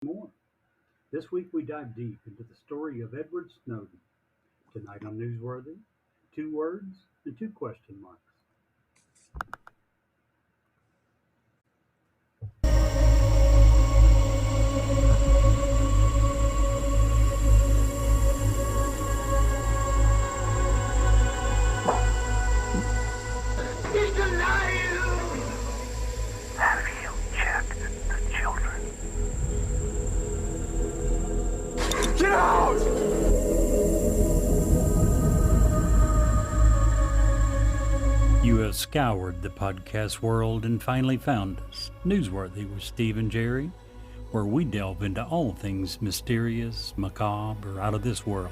more. This week we dive deep into the story of Edward Snowden. Tonight on Newsworthy, two words and two question marks. He's alive! Have you checked the children? Get out! You have scoured the podcast world and finally found us, Newsworthy with Steve and Jerry, where we delve into all things mysterious, macabre, or out of this world,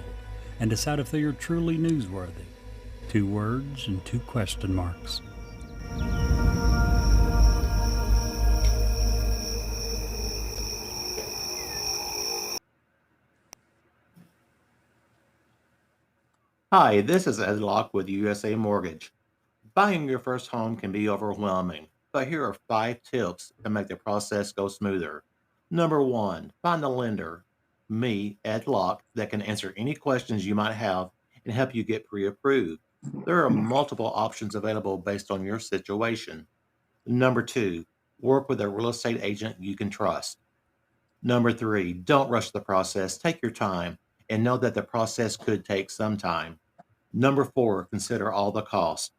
and decide if they are truly newsworthy. Two words and two question marks. Hi, this is Ed Locke with USA Mortgage. Buying your first home can be overwhelming, but here are 5 tips to make the process go smoother. Number 1, find a lender, me, Ed Locke, that can answer any questions you might have and help you get pre-approved. There are multiple options available based on your situation. Number 2, work with a real estate agent you can trust. Number 3, don't rush the process. Take your time and know that the process could take some time. Number 4, consider all the costs.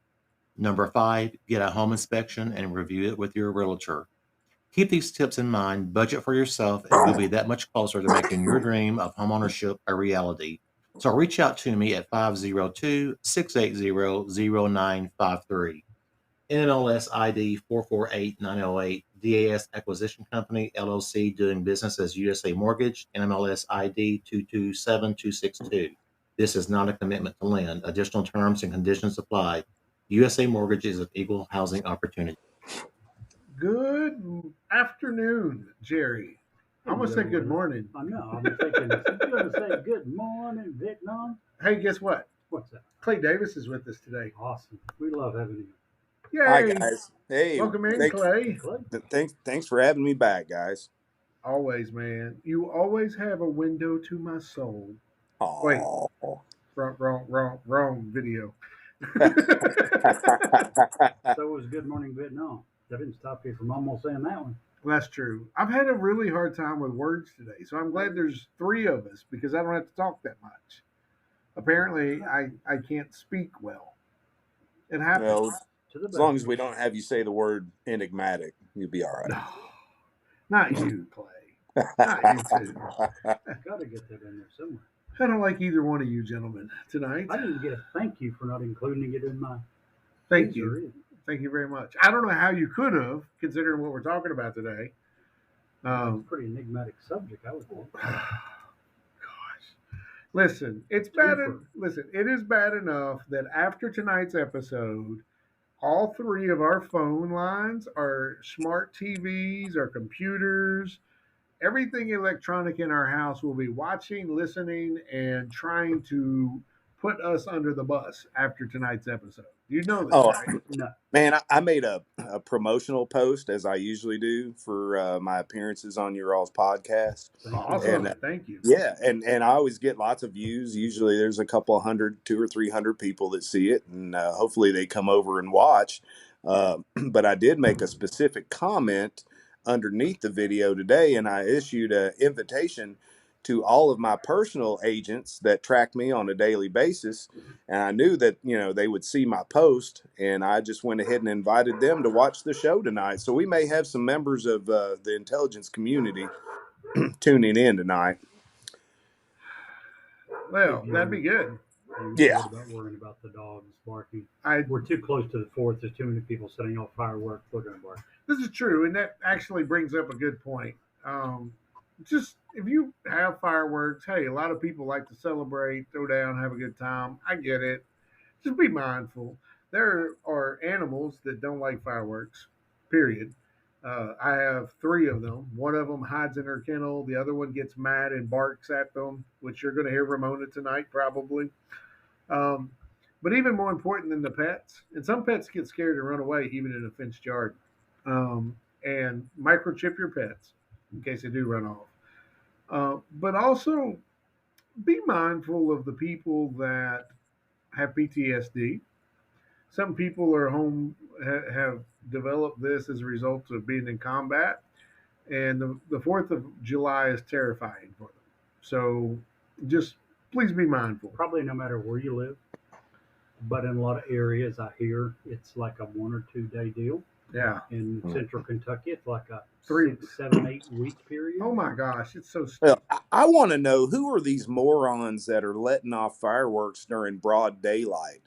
Number 5, get a home inspection and review it with your realtor. Keep these tips in mind, budget for yourself, and you'll be that much closer to making your dream of homeownership a reality. So reach out to me at 502-680-0953. NMLS ID 448908, DAS Acquisition Company, LLC, doing business as USA Mortgage, NMLS ID 227262. This is not a commitment to lend. Additional terms and conditions apply. USA Mortgage is an equal housing opportunity. Good afternoon, Jerry. I almost said good morning. I know. I'm thinking, is he going to say good morning, Vietnam? Hey, guess what? What's that? Clay Davis is with us today. Awesome. We love having you. Yay! Hi guys. Hey, Welcome in, thanks, Clay. thanks for having me back, guys. Always, man. You always have a window to my soul. Wait. Oh, Wrong video. So was Good Morning Vietnam. That didn't stop you from almost saying that one. That's true. I've had a really hard time with words today, so I'm glad there's 3 of us because I don't have to talk that much. Apparently, I can't speak well. It happens. well, as long as we don't have you say the word enigmatic, you'll be all right. Not you, Clay. Not you too. Got to get that in there somewhere. I don't like either one of you gentlemen tonight. I didn't get a thank you for not including it in my. Thank you. Thank you very much. I don't know how you could have, considering what we're talking about today. It's a pretty enigmatic subject, I would think. Gosh. Listen, it's bad. Listen, it is bad enough that after tonight's episode, all 3 of our phone lines, our smart TVs, our computers, everything electronic in our house will be watching, listening, and trying to put us under the bus after tonight's episode. You know this, right? No. Man, I made a promotional post, as I usually do, for my appearances on your all's podcast. Awesome. Thank you. Yeah, and I always get lots of views. Usually there's a couple hundred, 200 or 300 people that see it, and hopefully they come over and watch. But I did make a specific comment underneath the video today, and I issued an invitation to all of my personal agents that track me on a daily basis. And I knew that, they would see my post, and I just went ahead and invited them to watch the show tonight. So we may have some members of the intelligence community tuning in tonight. Well, that'd be good. Yeah. About worrying about the dogs barking. I We're too close to the 4th. There's too many people setting off fireworks. They're going to bark. This is true, and that actually brings up a good point. Just if you have fireworks, hey, a lot of people like to celebrate, throw down, have a good time. I get it. Just be mindful. There are animals that don't like fireworks, period. I have 3 of them. One of them hides in her kennel. The other one gets mad and barks at them, which you're going to hear Ramona tonight probably. But even more important than the pets, and some pets get scared and run away even in a fenced yard. And microchip your pets in case they do run off. But also be mindful of the people that have PTSD. Some people are have developed this as a result of being in combat, and the 4th of July is terrifying for them. So just please be mindful. Probably no matter where you live, but in a lot of areas I hear it's like a 1 or 2 day deal. Yeah. In central Kentucky, it's like a 3, 6, 7, 8 week period. Oh my gosh, it's so stupid. Well, I want to know, who are these morons that are letting off fireworks during broad daylight?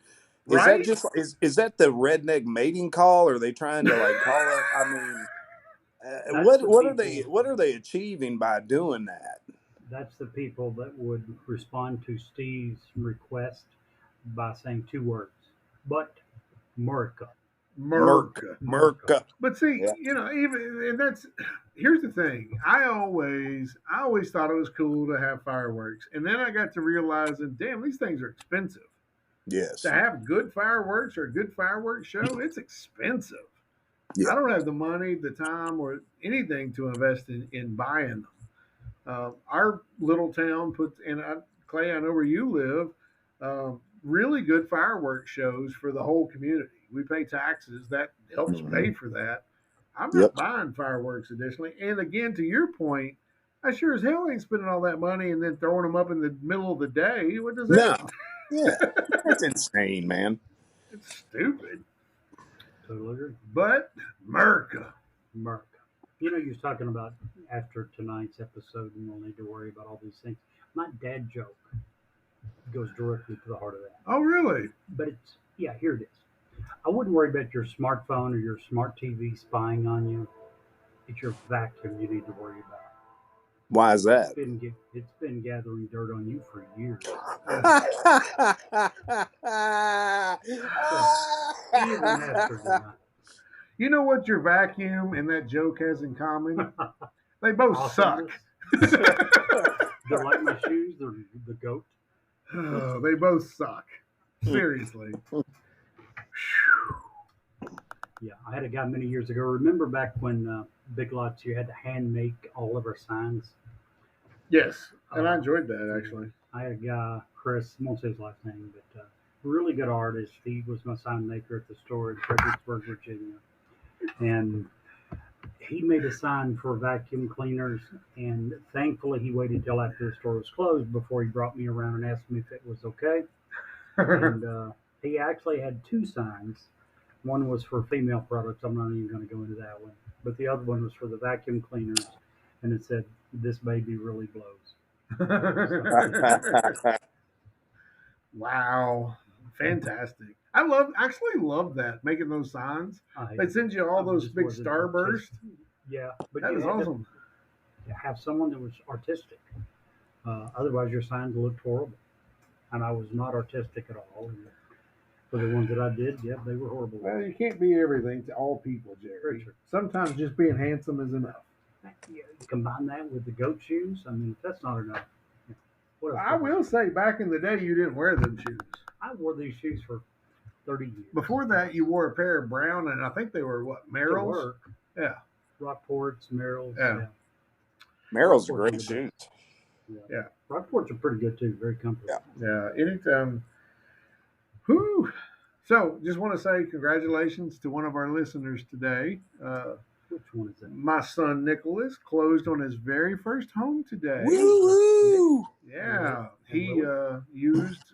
Is Right? that just is that the redneck mating call? Or are they trying to like call it? I mean, what are they achieving by doing that? That's the people that would respond to Steve's request by saying 2 words, but America. Merca. But see, Yeah. even and that's here's the thing. I always thought it was cool to have fireworks, and then I got to realizing, damn, these things are expensive. Yes. To have good fireworks or a good fireworks show, it's expensive. Yeah. I don't have the money, the time, or anything to invest in buying them. Our little town puts, Clay, I know where you live, really good fireworks shows for the whole community. We pay taxes, that helps pay for that. I'm not buying fireworks additionally. And again, to your point, I sure as hell ain't spending all that money and then throwing them up in the middle of the day. What does that? No. Yeah. That's insane, man. It's stupid. Totally agree. But America. You was talking about after tonight's episode, and we'll need to worry about all these things. My dad joke goes directly to the heart of that. Oh, really? But here it is. I wouldn't worry about your smartphone or your smart TV spying on you. It's your vacuum you need to worry about. Why is that? It's been gathering dirt on you for years. Even after tonight. You know what your vacuum and that joke has in common? They both suck. They're like my shoes. They're the goat. Oh, they both suck. Seriously. Yeah, I had a guy many years ago. Remember back when Big Lots, you had to hand make all of our signs? Yes, and I enjoyed that, actually. I had a guy, Chris, I won't say his last name, but really good artist. He was my sign maker at the store in Fredericksburg, Virginia. And he made a sign for vacuum cleaners, and thankfully he waited till after the store was closed before he brought me around and asked me if it was okay. And he actually had 2 signs. One was for female products. I'm not even going to go into that one. But the other one was for the vacuum cleaners, and it said, "This baby really blows." Wow. Fantastic. I actually love that, making those signs. They send you all those big starbursts. Yeah. But that was awesome. To have someone that was artistic. Otherwise, your signs looked horrible. And I was not artistic at all. And for the ones that I did, yeah, they were horrible. Well, you can't be everything to all people, Jerry. Sometimes just being handsome is enough. Yeah, combine that with the goat shoes. I mean, if that's not enough. I will say, back in the day, you didn't wear them shoes. I wore these shoes for 30 years. Before that, you wore a pair of brown, and I think they were, Merrells? Yeah. Rockports, Merrells. Yeah. Merrell's a great shoes. Yeah. Rockports are pretty good, too. Very comfortable. Yeah. Anytime. Whew. So, just want to say congratulations to one of our listeners today. Which one is that? My son Nicholas closed on his very first home today. Woo-hoo! Yeah. He used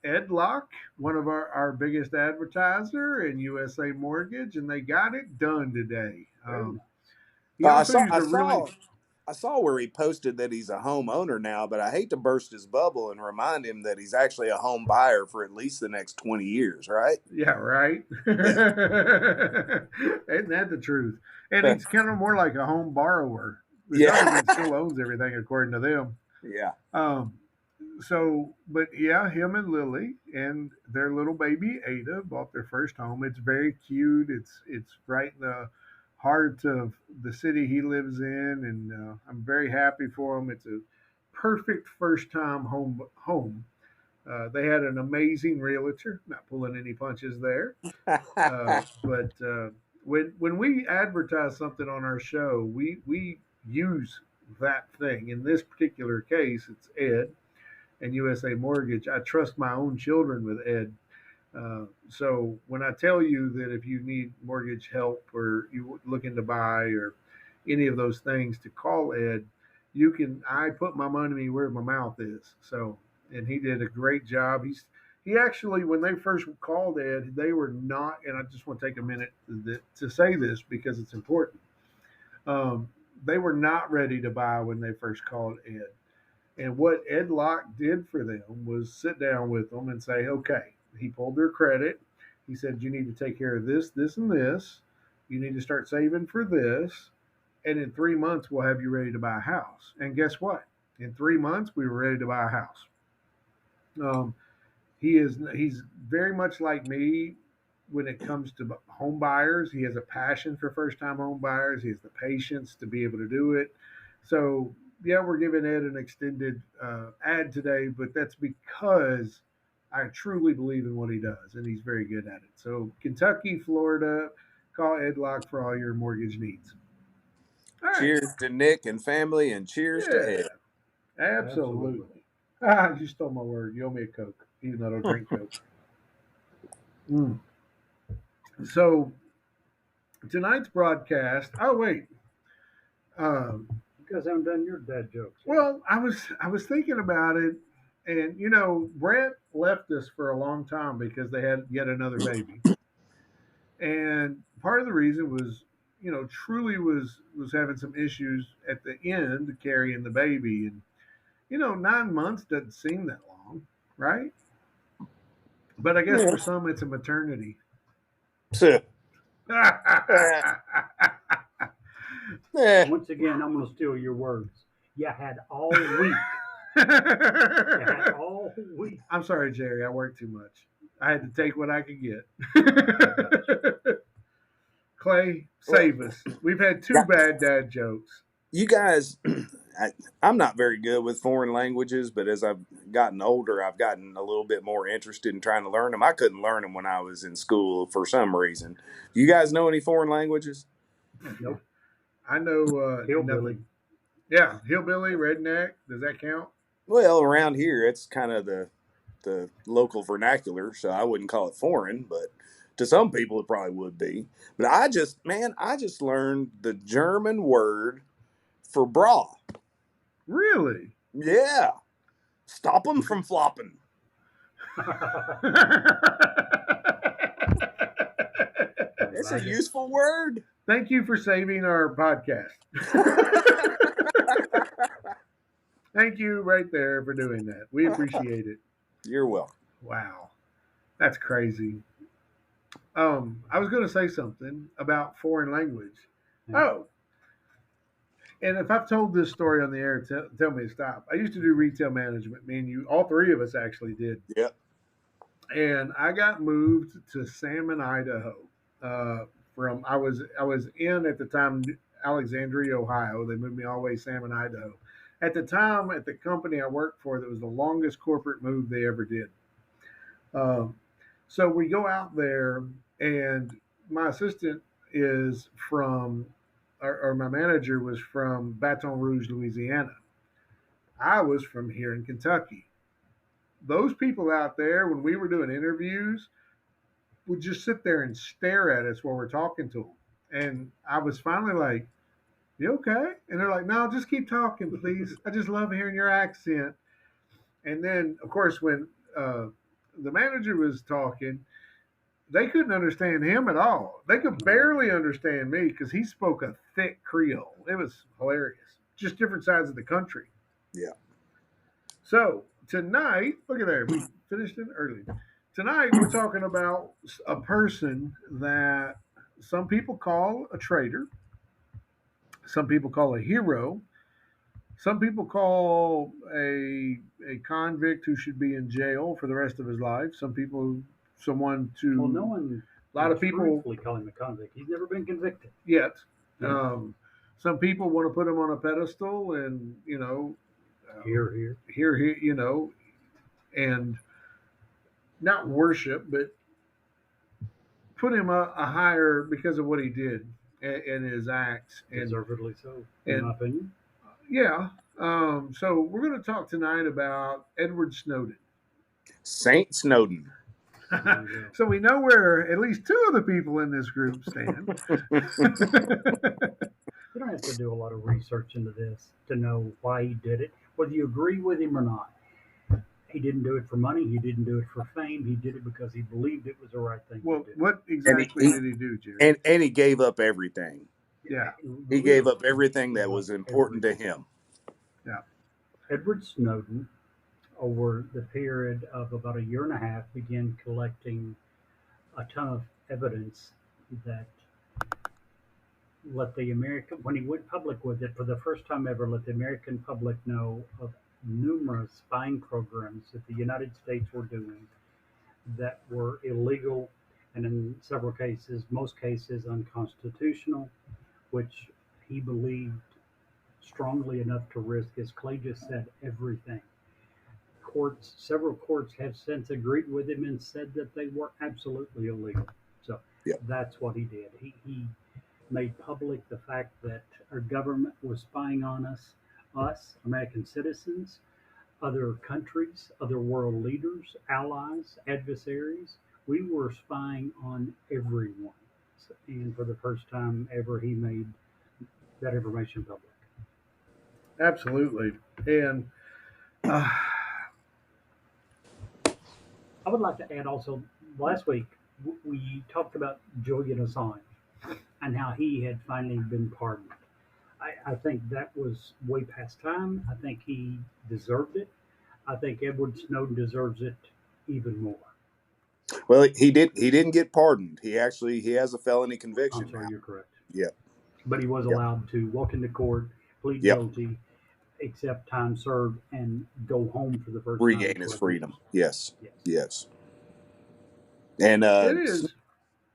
Edlock, one of our biggest advertiser, and USA Mortgage, and they got it done today. I saw where he posted that he's a homeowner now, but I hate to burst his bubble and remind him that he's actually a home buyer for at least the next 20 years, right? Yeah, right. Isn't that the truth? And he's kind of more like a home borrower. The government still owns everything according to them. Yeah. But yeah, him and Lily and their little baby Ada bought their first home. It's very cute. It's right in the heart of the city he lives in, and I'm very happy for him. It's a perfect first time home. They had an amazing realtor. Not pulling any punches there, but when we advertise something on our show, we use that thing. In this particular case, it's Ed and USA Mortgage. I trust my own children with Ed. So when I tell you that if you need mortgage help or you looking to buy or any of those things, to call Ed, you can. I put my money where my mouth is. So, and he did a great job. He actually, when they first called Ed, they were not. And I just want to take a minute to say this because it's important. Um, they were not ready to buy when they first called Ed. And what Ed Locke did for them was sit down with them and say, okay, he pulled their credit. He said, you need to take care of this, this, and this. You need to start saving for this. And in 3 months, we'll have you ready to buy a house. And guess what? In 3 months, we were ready to buy a house. Um, he's very much like me when it comes to home buyers. He has a passion for first time home buyers. He has the patience to be able to do it. So yeah, we're giving Ed an extended ad today, but that's because I truly believe in what he does, and he's very good at it. So Kentucky, Florida, call Ed Locke for all your mortgage needs. All right. Cheers to Nick and family, and cheers to Ed. Yeah, absolutely. Ah, you stole my word. You owe me a Coke, even though I don't drink Coke. So tonight's broadcast. Oh wait. You guys haven't done your dad jokes. Well, I was thinking about it, and Brett left us for a long time because they had yet another baby, and part of the reason was, Truly was having some issues at the end carrying the baby, and 9 months doesn't seem that long, right? But I guess for some it's a maternity. Once again, I'm going to steal your words. You had all week. You had all week. I'm sorry, Jerry. I worked too much. I had to take what I could get. Clay, save us. We've had two bad dad jokes. You guys, I'm not very good with foreign languages, but as I've gotten older, I've gotten a little bit more interested in trying to learn them. I couldn't learn them when I was in school for some reason. You guys know any foreign languages? Nope. I know Hillbilly. Yeah, hillbilly, redneck. Does that count? Well, around here, it's kind of the local vernacular, so I wouldn't call it foreign, but to some people it probably would be. But I just learned the German word for bra. Really? Yeah. Stop them from flopping. It's a useful word. Thank you for saving our podcast. Thank you right there for doing that. We appreciate it. You're welcome. Wow. That's crazy. I was going to say something about foreign language. Oh. And if I've told this story on the air, tell me to stop. I used to do retail management. Me and you, all three of us actually did. Yep. And I got moved to Salmon, Idaho. I was in at the time Alexandria, Ohio. They moved me all the way to Salmon, Idaho. At the time, at the company I worked for, that was the longest corporate move they ever did. So we go out there, and my assistant is from, or my manager was from Baton Rouge, Louisiana. I was from here in Kentucky. Those people out there, when we were doing interviews, would just sit there and stare at us while we're talking to them. And I was finally like, you okay? And they're like, no, just keep talking, please. I just love hearing your accent. And then, of course, when the manager was talking, they couldn't understand him at all. They could barely understand me because he spoke a thick Creole. It was hilarious. Just different sides of the country. Yeah. So tonight, look at there. We finished it early. Tonight, we're talking about a person that some people call a traitor. Some people call a hero. Some people call a convict who should be in jail for the rest of his life. Someone to. Well, no one. A lot of people truthfully call him a convict. He's never been convicted yet. Yeah. Some people want to put him on a pedestal, and here, and not worship, but put him a higher because of what he did and his acts. And deservedly so, in my opinion. Yeah. So we're going to talk tonight about Edward Snowden. Saint Snowden. There you go. So we know where at least two of the people in this group stand. You don't have to do a lot of research into this to know why he did it, whether you agree with him or not. He didn't do it for money. He didn't do it for fame. He did it because he believed it was the right thing Well, to do. what And exactly did he do, Jerry? and he gave up everything. Yeah. He gave up everything Gave that up was important to everything. him. Yeah. Edward Snowden, over the period of about a year and a half, began collecting a ton of evidence that let the American, when he went public with it for the first time ever, let the American public know of numerous spying programs that the United States were doing that were illegal and in several cases, most cases, unconstitutional, which he believed strongly enough to risk, as Clay just said, everything. Courts, several courts have since agreed with him and said that they were absolutely illegal. So Yeah. that's what he did. He made public the fact that our government was spying on us, American citizens, other countries, other world leaders, allies, adversaries. We were spying on everyone. And for the first time ever, he made that information public. Absolutely. And I would like to add also, last week we talked about Julian Assange and how he had finally been pardoned. I think that was way past time. I think he deserved it. I think Edward Snowden deserves it even more. Well, he didn't get pardoned. He has a felony I'm conviction sorry, now. you're correct. Yep. But he was Yep. allowed to walk into court, plead Yep. guilty, accept time served, and go home for the first time in Regain his 12 freedom. years. Yes. Yes. Yes. And it is.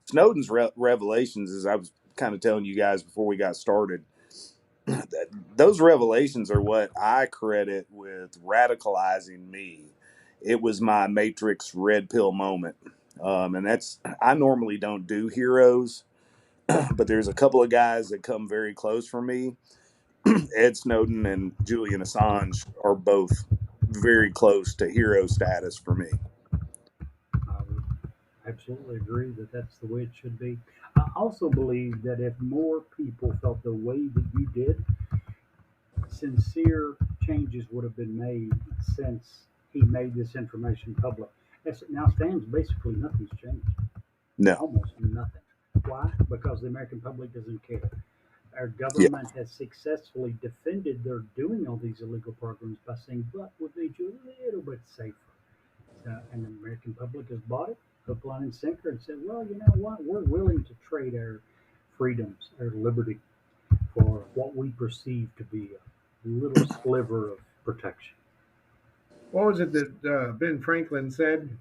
Snowden's revelations, as I was kind of telling you guys before we got started, those revelations are what I credit with radicalizing me. It was my Matrix red pill moment. And I normally don't do heroes, but there's a couple of guys that come very close for me. Ed Snowden and Julian Assange are both very close to hero status for me. I would absolutely agree that that's the way it should be. I also believe that if more people felt the way that you did, sincere changes would have been made since he made this information public. As it now stands, basically nothing's changed. No. Almost nothing. Why? Because the American public doesn't care. Our Yeah. government has successfully defended their doing all these illegal programs by saying, but we've made you a little bit safer. And the American public has bought it, hook, line, and sinker, and said, well, you know what? We're willing to trade our freedoms, our liberty, for what we perceive to be a little sliver of protection. What was it that Ben Franklin said?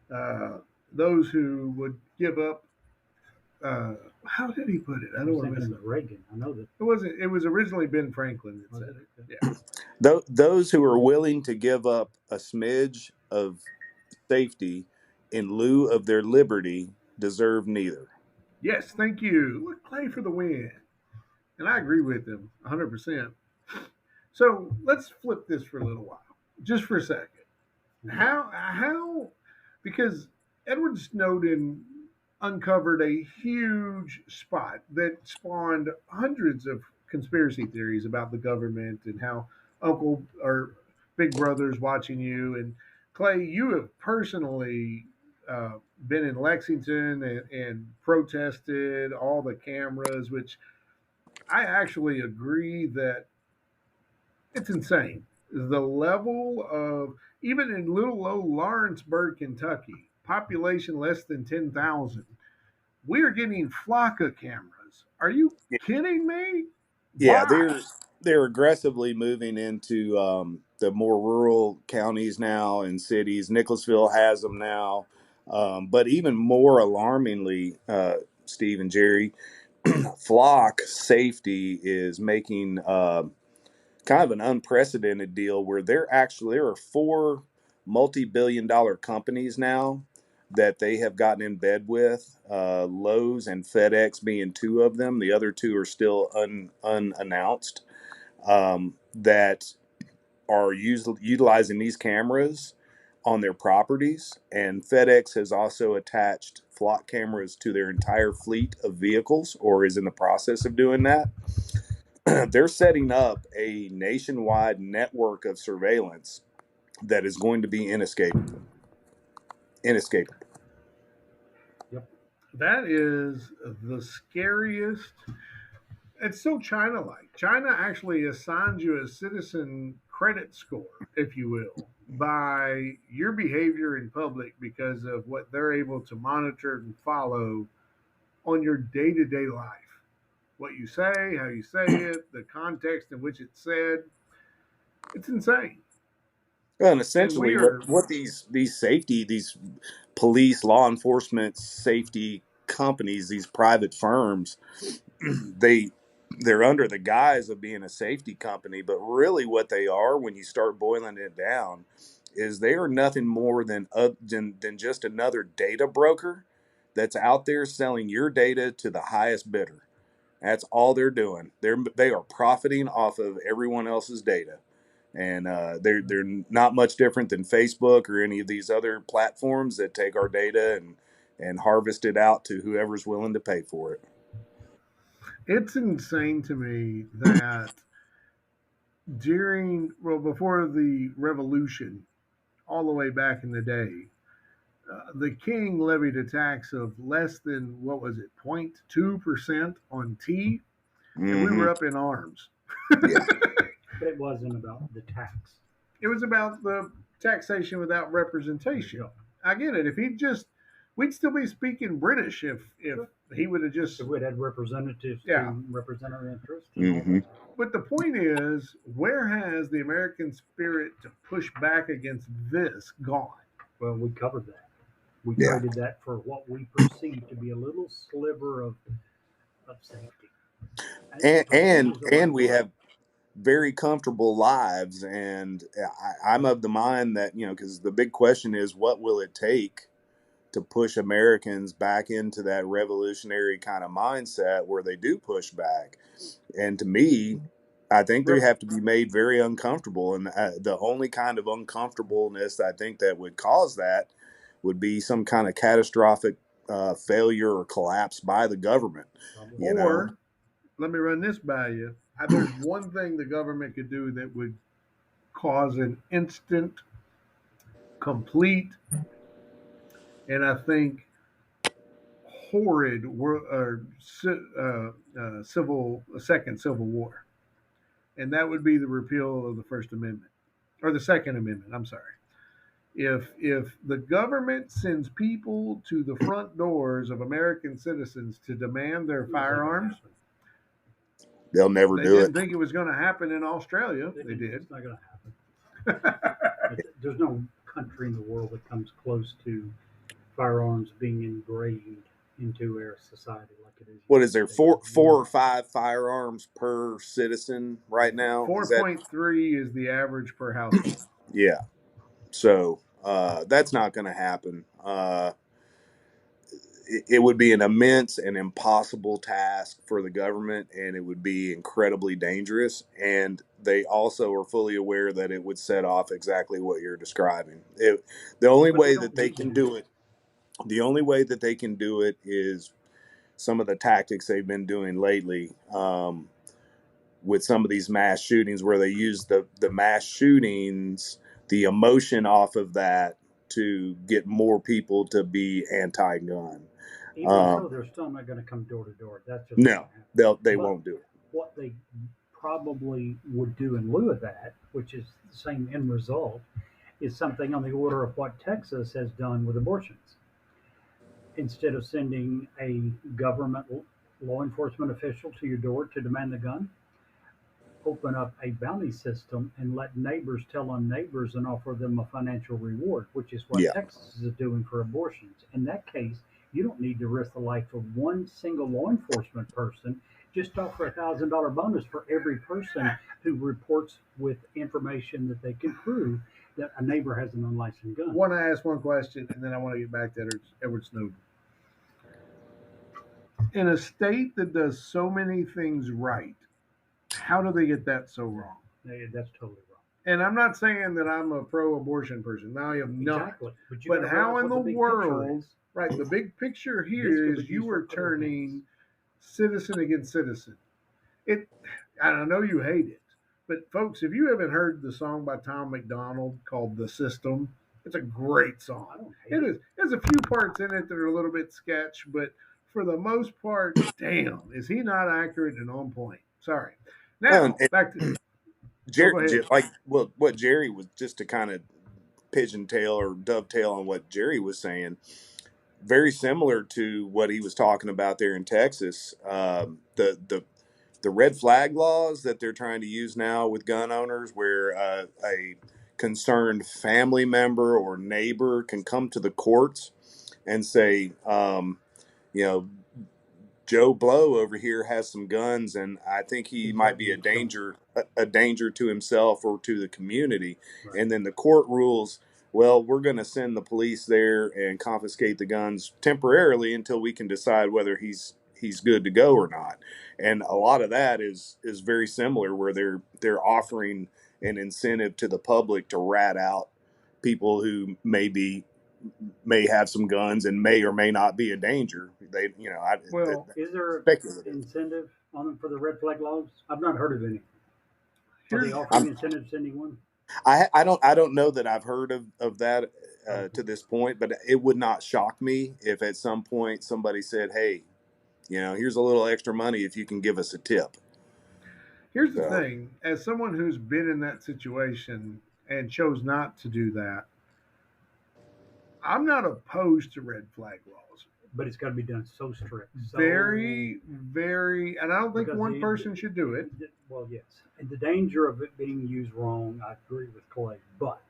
Uh, those who would give up. How did he put it? I I don't was want to thinking mess of up. Reagan. I know that. It wasn't. It was originally Ben Franklin that Was said it? it. Yeah. Those who are willing to give up a smidge of safety in lieu of their liberty deserve neither. Yes. Thank you. Look, play for the win. And I agree with him 100%. So let's flip this for a little while, just for a second. How because Edward Snowden uncovered a huge spot that spawned hundreds of conspiracy theories about the government and how Uncle or Big Brother's watching you. And Clay, you have personally been in Lexington and protested all the cameras, which I actually agree that it's insane. The level of, even in little old Lawrenceburg, Kentucky, population less than 10,000, we are getting Flocka cameras. Are you kidding me? Yeah, Why? they're aggressively moving into the more rural counties now and cities. Nicholasville has them now, but even more alarmingly, Steve and Jerry, flock safety is making kind of an unprecedented deal where there are four multi-billion-dollar companies now that they have gotten in bed with, Lowe's and FedEx being two of them. The other two are still unannounced. that are utilizing these cameras on their properties. And FedEx has also attached flock cameras to their entire fleet of vehicles, or is in the process of doing that. They're setting up a nationwide network of surveillance that is going to be inescapable. Inescapable. That is the scariest. It's so China-like. China actually assigns you a citizen credit score, if you will, by your behavior in public because of what they're able to monitor and follow on your day-to-day life. What you say, how you say it, the context in which it's said. It's insane. Well, and And essentially, we are, what these police, law enforcement, safety companies, these private firms, they they're under the guise of being a safety company, but really what they are, when you start boiling it down, is they are nothing more than just another data broker that's out there selling your data to the highest bidder. That's all they're doing. They are profiting off of everyone else's data, and they're not much different than Facebook or any of these other platforms that take our data and harvest it out to whoever's willing to pay for it. it's insane to me that before the revolution, all the way back in the day, the king levied a tax of less than, what was it, 0.2% on tea, and we Mm-hmm. were up in arms. Yeah. But it wasn't about the tax. It was about the taxation without representation. I get it. If he just, we'd still be speaking British if he would have just. So we'd had representatives Yeah. to represent our interests. Mm-hmm. But the point is, where has the American spirit to push back against this gone? Well, we covered that. We Yeah. traded that for what we perceive to be a little sliver of safety. And we have very comfortable lives, and I'm of the mind that, because the big question is, what will it take to push Americans back into that revolutionary kind of mindset where they do push back? And to me, I think they have to be made very uncomfortable, and the only kind of uncomfortableness I think that would cause that would be some kind of catastrophic failure or collapse by the government. Or, let me run this by you. There's one thing the government could do that would cause an instant, complete, and I think horrid second civil war, and that would be the repeal of the First Amendment or the Second Amendment. I'm sorry. If the government sends people to the front doors of American citizens to demand their firearms, they'll never they do didn't it. think it was going to happen in Australia. They did. It's not going to happen. There's no country in the world that comes close to firearms being ingrained into our society like it is. What is there, four or five firearms per citizen right now? 4.3 is the average per household. Yeah. So that's not going to happen. It would be an immense and impossible task for the government, and it would be incredibly dangerous. And they also are fully aware that it would set off exactly what you're describing. The only way that they can do it, is some of the tactics they've been doing lately, with some of these mass shootings, where they use the mass shootings, the emotion off of that, to get more people to be anti-gun. Even so, they're still not going to come door to door. That's just no, they won't do it. What they probably would do in lieu of that, which is the same end result, is something on the order of what Texas has done with abortions. Instead of sending a government law enforcement official to your door to demand the gun, open up a bounty system and let neighbors tell on neighbors and offer them a financial reward, which is what Texas is doing for abortions. In that case, you don't need to risk the life of one single law enforcement person. Just offer $1,000 bonus for every person who reports with information that they can prove that a neighbor has an unlicensed gun. I want to ask one question, and then I want to get back to Edward Snowden. In a state that does so many things right, How do they get that so wrong? That's totally wrong. And I'm not saying that I'm a pro-abortion person. No, I am not. Exactly. But how in the world, is. right? The big picture This here could be is you used for were other turning things. citizen against citizen. It. I know you hate it, but folks, if you haven't heard the song by Tom McDonald called "The System," it's a great I song. don't hate It is. There's a few parts in it that are a little bit sketch, but for the most part, damn, is he not accurate and on point? Sorry. Now And back to. Jerry, Go ahead. like what Jerry was, just to kind of pigeon tail or dovetail on what Jerry was saying, very similar to what he was talking about there in Texas. The red flag laws that they're trying to use now with gun owners, where a concerned family member or neighbor can come to the courts and say, you know, Joe Blow over here has some guns, and I think he might be a danger to himself or to the community. Right. And then the court rules, well, we're going to send the police there and confiscate the guns temporarily until we can decide whether he's good to go or not. And a lot of that is very similar, where they're offering an incentive to the public to rat out people who may have some guns and may or may not be a danger. They, Well, Is there an speculative. incentive on them for the red flag laws? I've not heard of any. Are they Here's offering incentives to anyone? I don't know that I've heard of that to this point, but it would not shock me if at some point somebody said, "Hey, here's a little extra money if you can give us a tip." Here's the So, thing, as someone who's been in that situation and chose not to do that, I'm not opposed to red flag laws. But it's got to be done so strict. So, Very, very, and I don't think Because one person should do it. Well, yes. And the danger of it being used wrong, I agree with Clay. But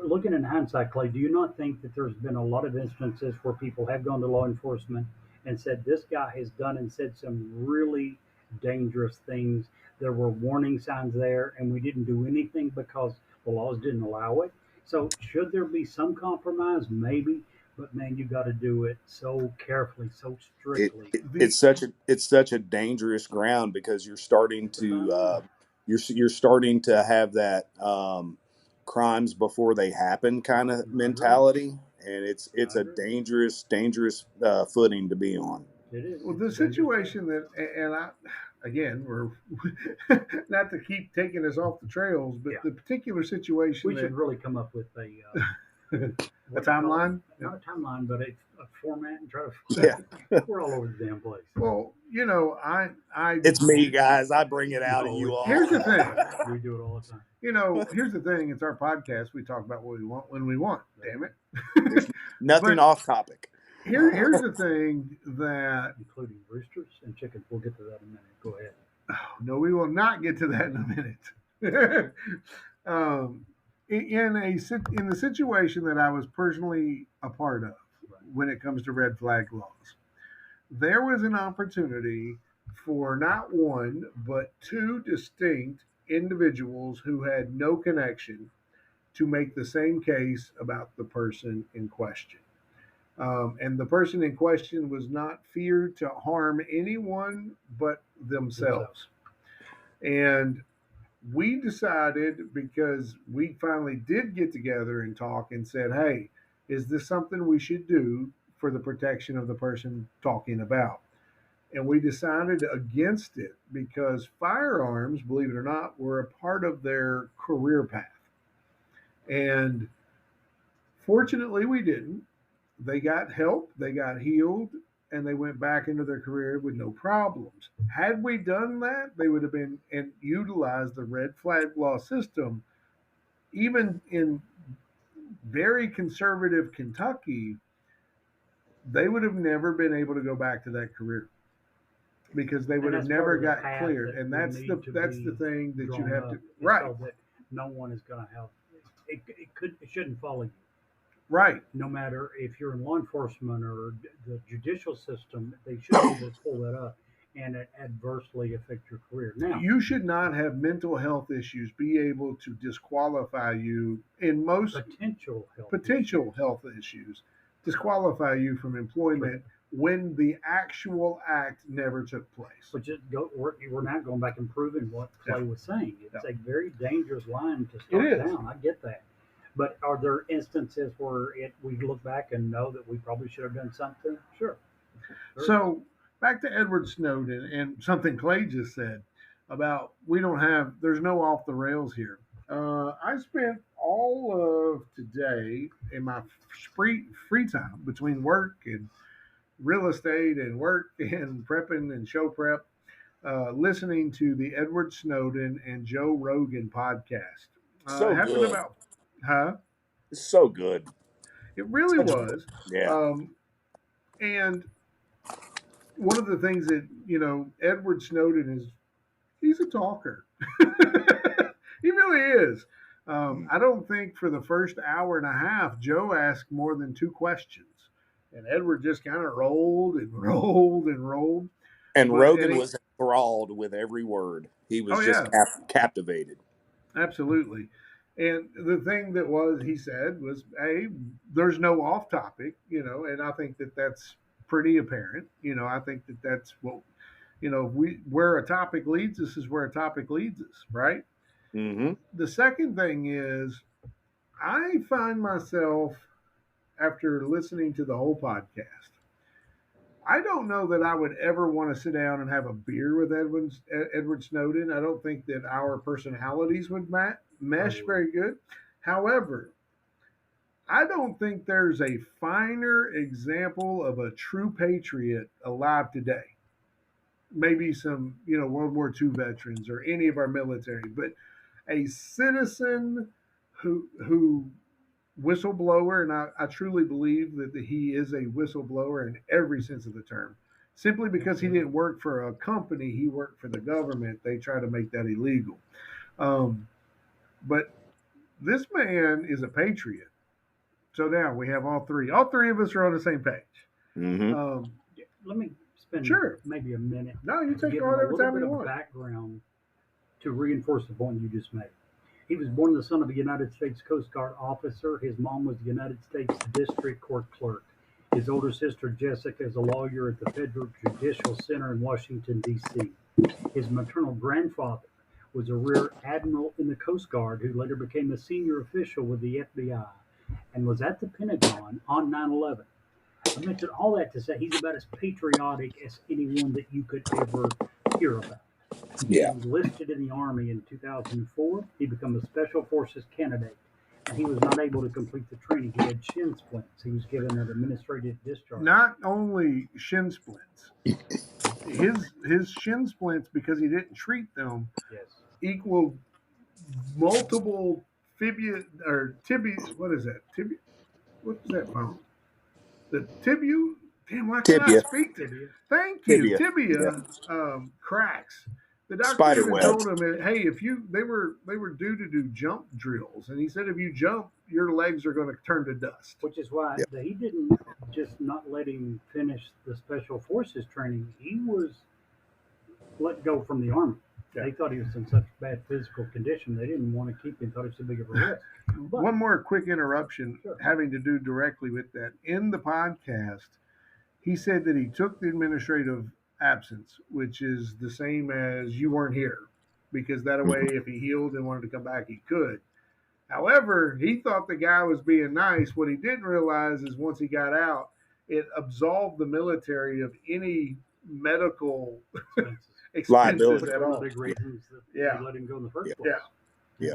looking in hindsight, Clay, do you not think that there's been a lot of instances where people have gone to law enforcement and said, this guy has done and said some really dangerous things? There were warning signs there, and we didn't do anything because the laws didn't allow it. So should there be some compromise? Maybe. But man, you got to do it so carefully, so strictly. it's such a dangerous ground, because you're starting to you're starting to have that crimes before they happen kind of mentality, and it's a dangerous footing to be on. It is. Well, the situation that, and I, again, we're not to keep taking us off the trails, but the particular situation we should really come up with a timeline? Not a timeline, but a format and try to. Yeah. We're all over the damn place. Well, It's me, guys. I bring it out of you all. Here's the thing. We do it all the time. Here's the thing. It's our podcast. We talk about what we want when we want. Damn it. There's nothing off topic. Here's the thing that, including roosters and chickens. We'll get to that in a minute. Go ahead. Oh, no, we will not get to that in a minute. In the situation that I was personally a part of, when it comes to red flag laws, there was an opportunity for not one but two distinct individuals who had no connection to make the same case about the person in question. And the person in question was not feared to harm anyone but themselves. And we decided, because we finally did get together and talk and said, hey, is this something we should do for the protection of the person talking about? And we decided against it because firearms, believe it or not, were a part of their career path. And fortunately, we didn't. They got help, they got healed, and they went back into their career with no problems. Had we done that, they would have been and utilized the red flag law system. Even in very conservative Kentucky, they would have never been able to go back to that career because they would have never got cleared. And that's the thing that you have to So that no one is going to have it. It shouldn't follow you. Right. No matter if you're in law enforcement or the judicial system, they should be able to pull that up and it adversely affect your career. Now, you should not have mental health issues be able to disqualify you in most potential health issues disqualify you from employment when the actual act never took place. But we're not going back and proving what Clay was saying. It's a very dangerous line to start It is. down. I get that. But are there instances where we look back and know that we probably should have done something? Sure. So back to Edward Snowden and something Clay just said about there's no off the rails here. I spent all of today in my free time between work and real estate and work and prepping and show prep, listening to the Edward Snowden and Joe Rogan podcast. So it happened good. about, huh? So good. It really was. Yeah. And one of the things that, Edward Snowden he's a talker. He really is. I don't think for the first hour and a half, Joe asked more than 2 questions. And Edward just kind of rolled and rolled and rolled. And Rogan was enthralled with every word. He was captivated. Absolutely. And the thing that he said was, hey, there's no off topic, and I think that that's pretty apparent. I think that that's what, where a topic leads us is where a topic leads us, right? Mm-hmm. The second thing is, I find myself, after listening to the whole podcast, I don't know that I would ever want to sit down and have a beer with Edward Snowden. I don't think that our personalities would mesh very good. However, I don't think there's a finer example of a true patriot alive today. Maybe some, World War II veterans or any of our military, but a citizen who whistleblower, and I truly believe that he is a whistleblower in every sense of the term. Simply because he didn't work for a company, he worked for the government. They try to make that illegal. But this man is a patriot. So now we have all three. All three of us are on the same page. Mm-hmm. Let me spend maybe a minute. No, you take whatever time you want. Background to reinforce the point you just made. He was born the son of a United States Coast Guard officer. His mom was the United States District Court clerk. His older sister, Jessica, is a lawyer at the Federal Judicial Center in Washington, D.C. His maternal grandfather was a rear admiral in the Coast Guard who later became a senior official with the FBI and was at the Pentagon on 9/11. I mentioned all that to say he's about as patriotic as anyone that you could ever hear about. Yeah. He enlisted in the Army in 2004. He became a Special Forces candidate, and he was not able to complete the training. He had shin splints. He was given an administrative discharge. Not only shin splints, his shin splints, because he didn't treat them, equaled multiple tibia. What is that? Tibia? What is that bone? The tibia. Damn, why can't I speak tibia? Thank you. Tibia cracks. The doctor told him, hey, they were due to do jump drills, and he said if you jump, your legs are going to turn to dust. Which is why he didn't just not let him finish the Special Forces training. He was let go from the Army. Yeah. They thought he was in such bad physical condition they didn't want to keep him. Thought he was too big of a risk. But, one more quick interruption having to do directly with that. In the podcast, he said that he took the administrative absence, which is the same as you weren't here, because that way, if he healed and wanted to come back, he could. However, he thought the guy was being nice. What he didn't realize is once he got out, it absolved the military of any medical expenses at all. One of the big reasons that they let him go in the first place. Yeah.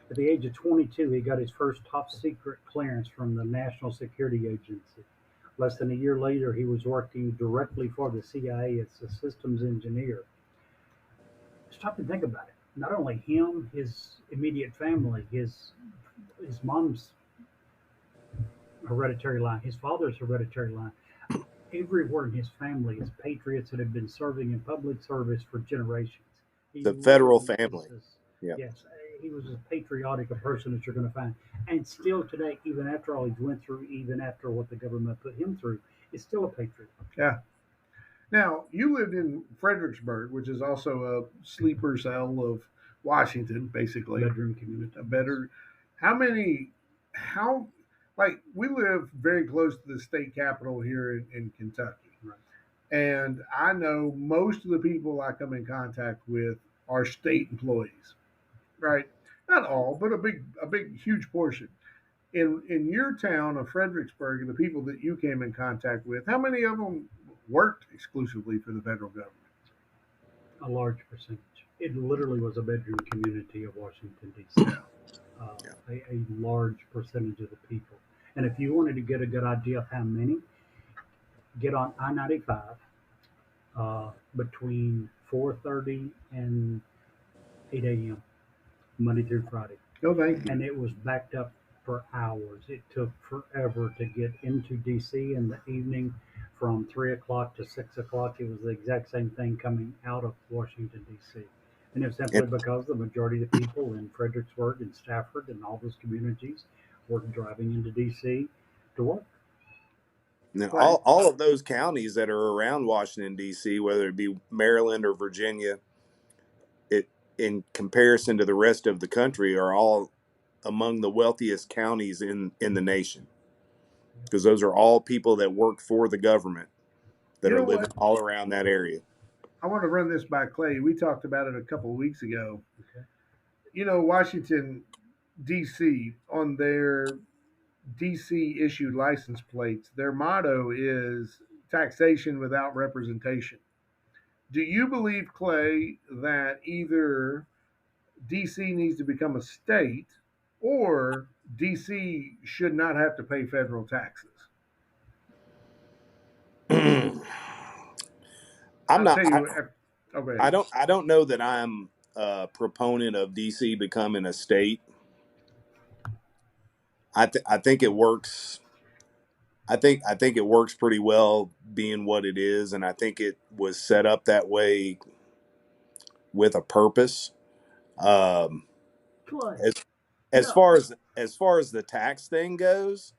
At the age of 22, he got his first top secret clearance from the National Security Agency. Less than a year later, he was working directly for the CIA as a systems engineer. Stop and think about it. Not only him, his immediate family, his mom's hereditary line, his father's hereditary line. Everywhere in his family is patriots that have been serving in public service for generations. The federal family. Yes, he was as patriotic a person as you're going to find. And still today, even after all he's went through, even after what the government put him through, is still a patriot. Yeah. Now, you lived in Fredericksburg, which is also a sleeper cell of Washington, basically. Bedroom community. like we live very close to the state capitol here in Kentucky. Right. And I know most of the people I come in contact with are state employees, right? Not all, but a big, huge portion. In your town of Fredericksburg, and the people that you came in contact with, how many of them worked exclusively for the federal government? A large percentage. It literally was a bedroom community of Washington, D.C. A large percentage of the people. And if you wanted to get a good idea of how many, get on I-95 between 4:30 and 8 a.m. Monday through Friday. No, thank you. And it was backed up for hours. It took forever to get into DC in the evening from 3 o'clock to 6 o'clock. It was the exact same thing coming out of Washington, DC. And it's simply because the majority of the people in Fredericksburg and Stafford and all those communities were driving into DC to work. Now, Right. all of those counties that are around Washington, D.C., whether it be Maryland or Virginia, it in comparison to the rest of the country, are all among the wealthiest counties in the nation, because those are all people that work for the government that You are know living what? all around that area. I want to run this by Clay. We talked about it a couple of weeks ago. Okay. You know, Washington, D.C., on their DC issued license plates, their motto is taxation without representation. Do you believe, Clay, that either DC needs to become a state or DC should not have to pay federal taxes? I'm I'll not. tell you. Okay. I don't know that I'm a proponent of DC becoming a state. I think it works. I think it works pretty well being what it is, and I think it was set up that way with a purpose. Um, Clay. as as far as the tax thing goes,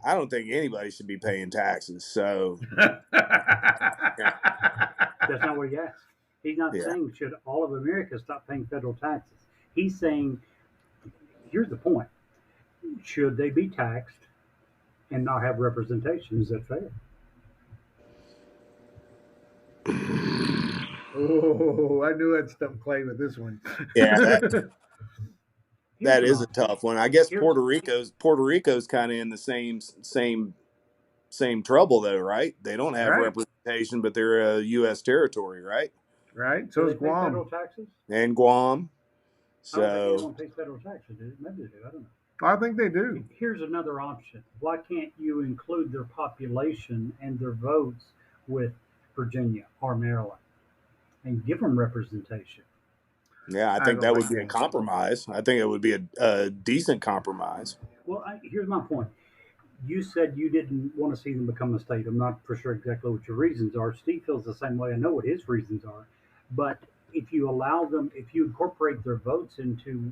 I don't think anybody should be paying taxes. So yeah, That's not what he asked. He's not yeah. saying should all of America stop paying federal taxes. He's saying, here's the point. Should they be taxed and not have representation? Is that fair? Oh, I knew I'd stump Clay with this one. Yeah, that Here's is a an option. tough one. I guess Here's Puerto Rico's kind of in the same trouble though, right? They don't have Right. representation, but they're a U.S. territory, right? Right. Do So they is pay federal Guam. taxes? And Guam. I don't think So anyone pays federal taxes. Maybe they do. I don't know. I think they do. Here's another option. Why can't you include their population and their votes with Virginia or Maryland and give them representation? yeah, I I think don't that would think be a so. compromise. I think it would be a decent compromise. Well, here's my point. You said you didn't want to see them become a state. I'm not for sure exactly what your reasons are. Steve feels the same way. I know what his reasons are. But if you allow them, if you incorporate their votes into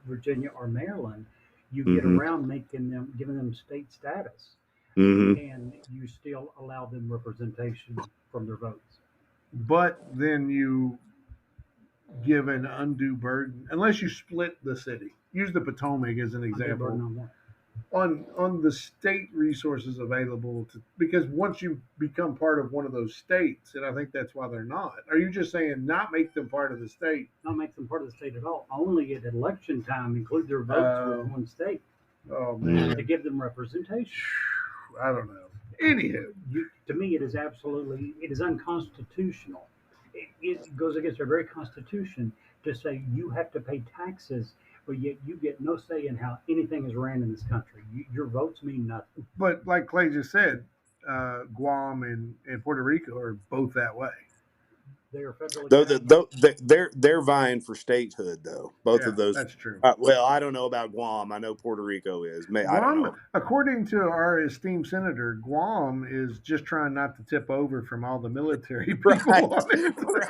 Virginia or Maryland, you get Mhm. around giving them state status, Mm-hmm. and you still allow them representation from their votes. But then you give an undue burden, unless you split the city. Use the Potomac as an Undue burden example on what? on the state resources available to, because once you become part of one of those states, and I think that's why they're not. Are you just saying not make them part of the state? Not make them part of the state at all. Only at election time include their votes with one state Oh man, to give them representation. I don't know. Anywho, To me, it is unconstitutional. It goes against our very constitution to say you have to pay taxes, but yet you get no say in how anything is ran in this country. Your votes mean nothing. but like Clay just said, Guam and Puerto Rico are both that way. They are federally Though taxed. they're vying for statehood though. Both Yeah, of those. that's true. Well, I don't know about Guam. I know Puerto Rico is. I don't Guam, know. according to our esteemed senator, Guam is just trying not to tip over from all the military people Right, on it.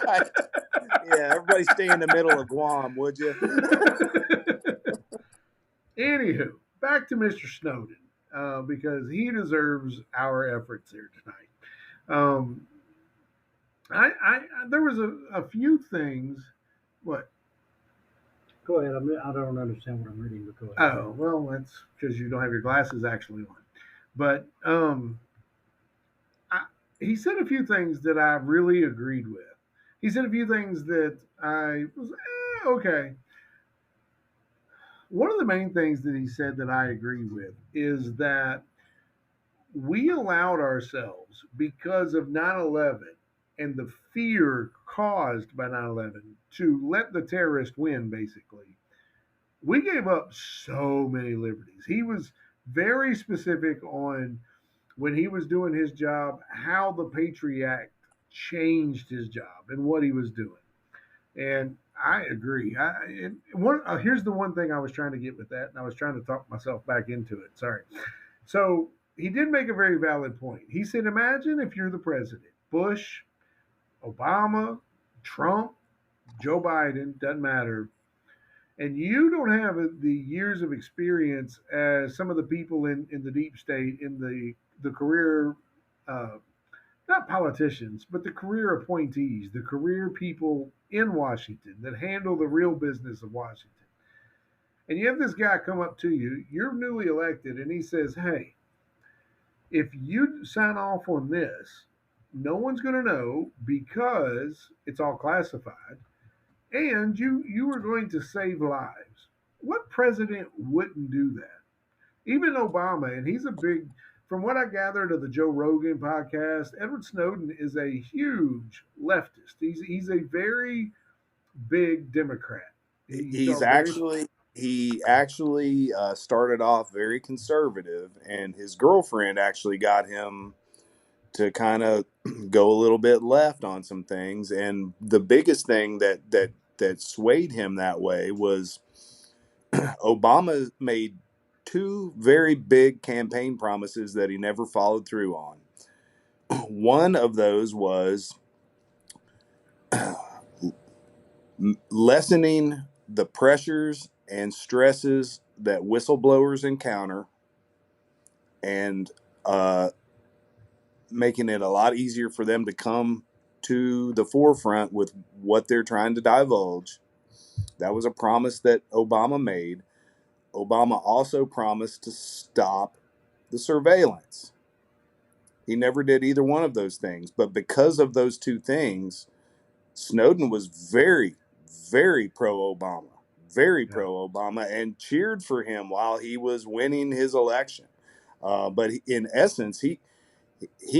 right. Yeah, everybody stay in the middle of Guam, would you? Anywho, back to Mr. Snowden, because he deserves our efforts here tonight. There was a few things. What? Go ahead. I don't understand what I'm reading, but go ahead. Oh, well, that's because you don't have your glasses actually on. But I, he said a few things that I really agreed with. He said a few things that I was okay. One of the main things that he said that I agree with is that we allowed ourselves, because of 9/11 and the fear caused by 9/11, to let the terrorist win, basically. We gave up so many liberties. He was very specific on when he was doing his job, how the Patriot Act changed his job and what he was doing. And I agree. Here's the one thing I was trying to get with that, and I was trying to talk myself back into it. Sorry. So he did make a very valid point. He said, imagine if you're the president, Bush, Obama, Trump, Joe Biden, doesn't matter, and you don't have the years of experience as some of the people in the deep state, in the career, uh, not politicians, but the career appointees, the career people in Washington that handle the real business of Washington. And you have this guy come up to you, you're newly elected, and he says, hey, if you sign off on this, no one's going to know because it's all classified, and you are going to save lives. What president wouldn't do that? Even Obama, and he's a big, from what I gathered of the Joe Rogan podcast, Edward Snowden is a huge leftist. He's a very big Democrat. He's actually he actually started off very conservative, and his girlfriend actually got him to kind of go a little bit left on some things. And the biggest thing that swayed him that way was Obama made two very big campaign promises that he never followed through on. One of those was lessening the pressures and stresses that whistleblowers encounter, and making it a lot easier for them to come to the forefront with what they're trying to divulge. That was a promise that Obama made. Obama also promised to stop the surveillance. He never did either one of those things. But because of those two things, Snowden was very, very pro-Obama, very pro-Obama, and cheered for him while he was winning his election. But in essence, he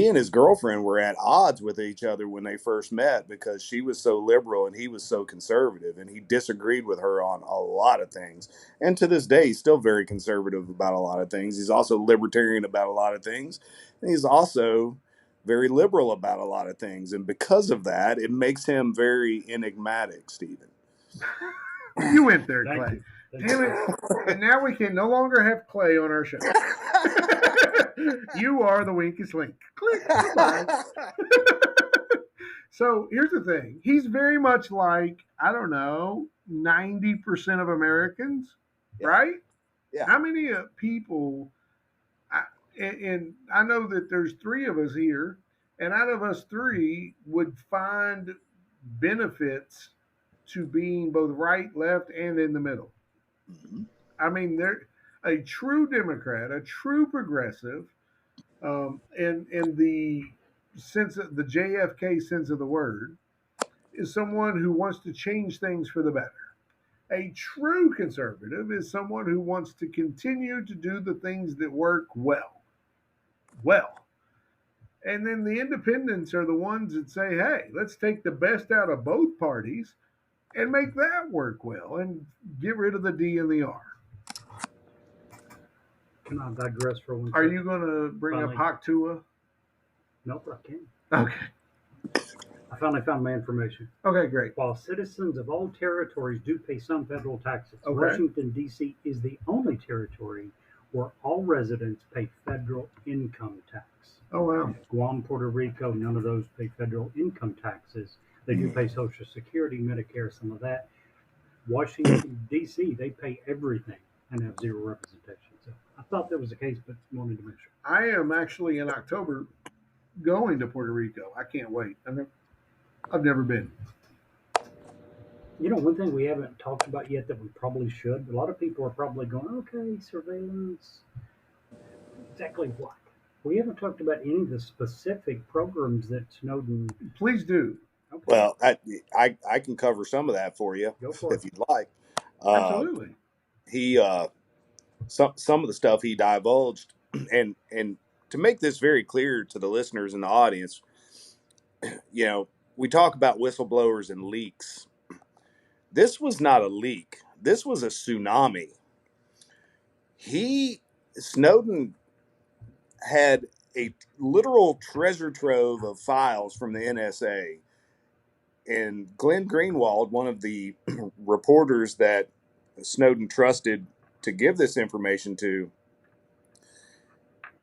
and his girlfriend were at odds with each other when they first met, because she was so liberal and he was so conservative, and he disagreed with her on a lot of things. And to this day, he's still very conservative about a lot of things. He's also libertarian about a lot of things. And he's also very liberal about a lot of things. And because of that, it makes him very enigmatic, Stephen. You went there, Clay. Damn it. And now we can no longer have Clay on our show. You are the weakest link. Click. Goodbye. So here's the thing. He's very much like, I don't know, 90% of Americans, right? Yeah. How many people, and I know that there's three of us here, and out of us three would find benefits to being both right, left, and in the middle. Mm-hmm. I mean, they're a true Democrat, a true progressive, in the sense of the JFK sense of the word, is someone who wants to change things for the better. A true conservative is someone who wants to continue to do the things that work well. Well. And then the independents are the ones that say, hey, let's take the best out of both parties and make that work well and get rid of the D and the R. Can I digress for one Are second? you going to bring Finally. up Haktua? Nope, I can't. Okay. I finally found my information. Okay, great. While citizens of all territories do pay some federal taxes, Okay. Washington, D.C. is the only territory where all residents pay federal income tax. Oh, wow. Guam, Puerto Rico, none of those pay federal income taxes. They do pay Social Security, Medicare, some of that. Washington, D.C., they pay everything and have zero representation. So I thought that was the case, but wanted to make sure. I am actually in October going to Puerto Rico. I can't wait. I've never been. One thing we haven't talked about yet that we probably should. A lot of people are probably going, "Okay, surveillance, exactly what?" We haven't talked about any of the specific programs that Snowden. Please do. Okay, Well, I can cover some of that for you go for it. if you'd like. Uh, Absolutely. he some of the stuff he divulged, and to make this very clear to the listeners and the audience, we talk about whistleblowers and leaks. This was not a leak. This was a tsunami. He Snowden had a literal treasure trove of files from the NSA. And Glenn Greenwald, one of the reporters that Snowden trusted to give this information to,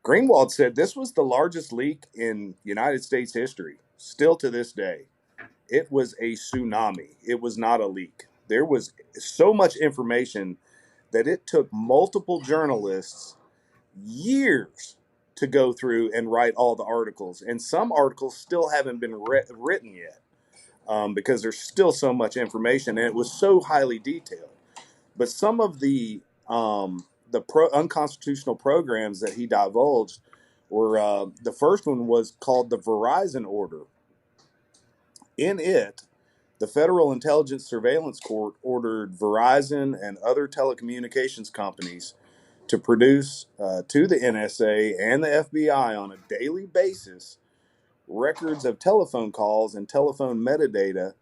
Greenwald said this was the largest leak in United States history, still to this day. It was a tsunami. It was not a leak. There was so much information that it took multiple journalists years to go through and write all the articles. And some articles still haven't been written yet because there's still so much information and it was so highly detailed. But some of the unconstitutional programs that he divulged were the first one was called the Verizon Order. In it, the Federal Intelligence Surveillance Court ordered Verizon and other telecommunications companies to produce to the NSA and the FBI on a daily basis records of telephone calls and telephone metadata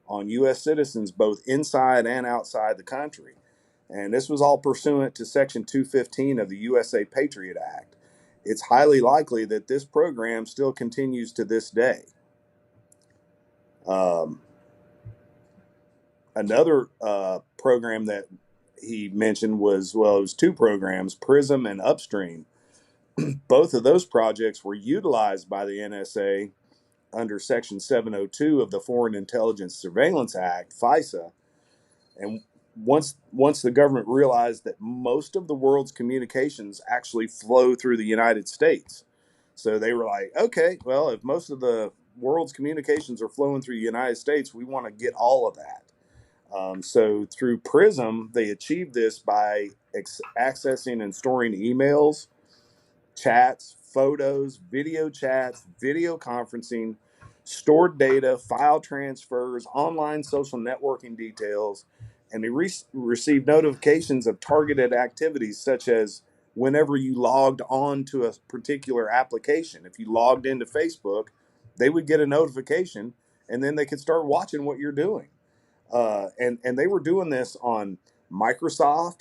on U.S. citizens both inside and outside the country. And this was all pursuant to Section 215 of the USA Patriot Act. It's highly likely that this program still continues to this day. Another program that he mentioned was, it was two programs, PRISM and Upstream. Both of those projects were utilized by the NSA under Section 702 of the Foreign Intelligence Surveillance Act, FISA. And once the government realized that most of the world's communications actually flow through the United States, so they were like, okay, well, if most of the world's communications are flowing through the United States, we want to get all of that. So through PRISM, they achieved this by accessing and storing emails, chats, photos, video chats, video conferencing, stored data, file transfers, online social networking details, and they received notifications of targeted activities such as whenever you logged on to a particular application. If you logged into Facebook, they would get a notification and then they could start watching what you're doing. And they were doing this on Microsoft,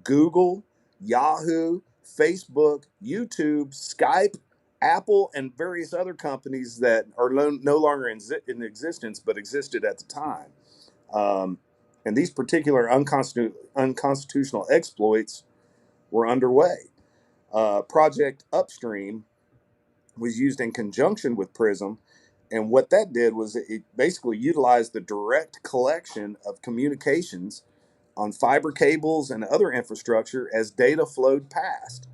Google, Yahoo, Facebook, YouTube, Skype, Apple, and various other companies that are no longer in existence but existed at the time. And these particular unconstitutional exploits were underway. Project Upstream was used in conjunction with PRISM. And what that did was it basically utilized the direct collection of communications on fiber cables and other infrastructure as data flowed past.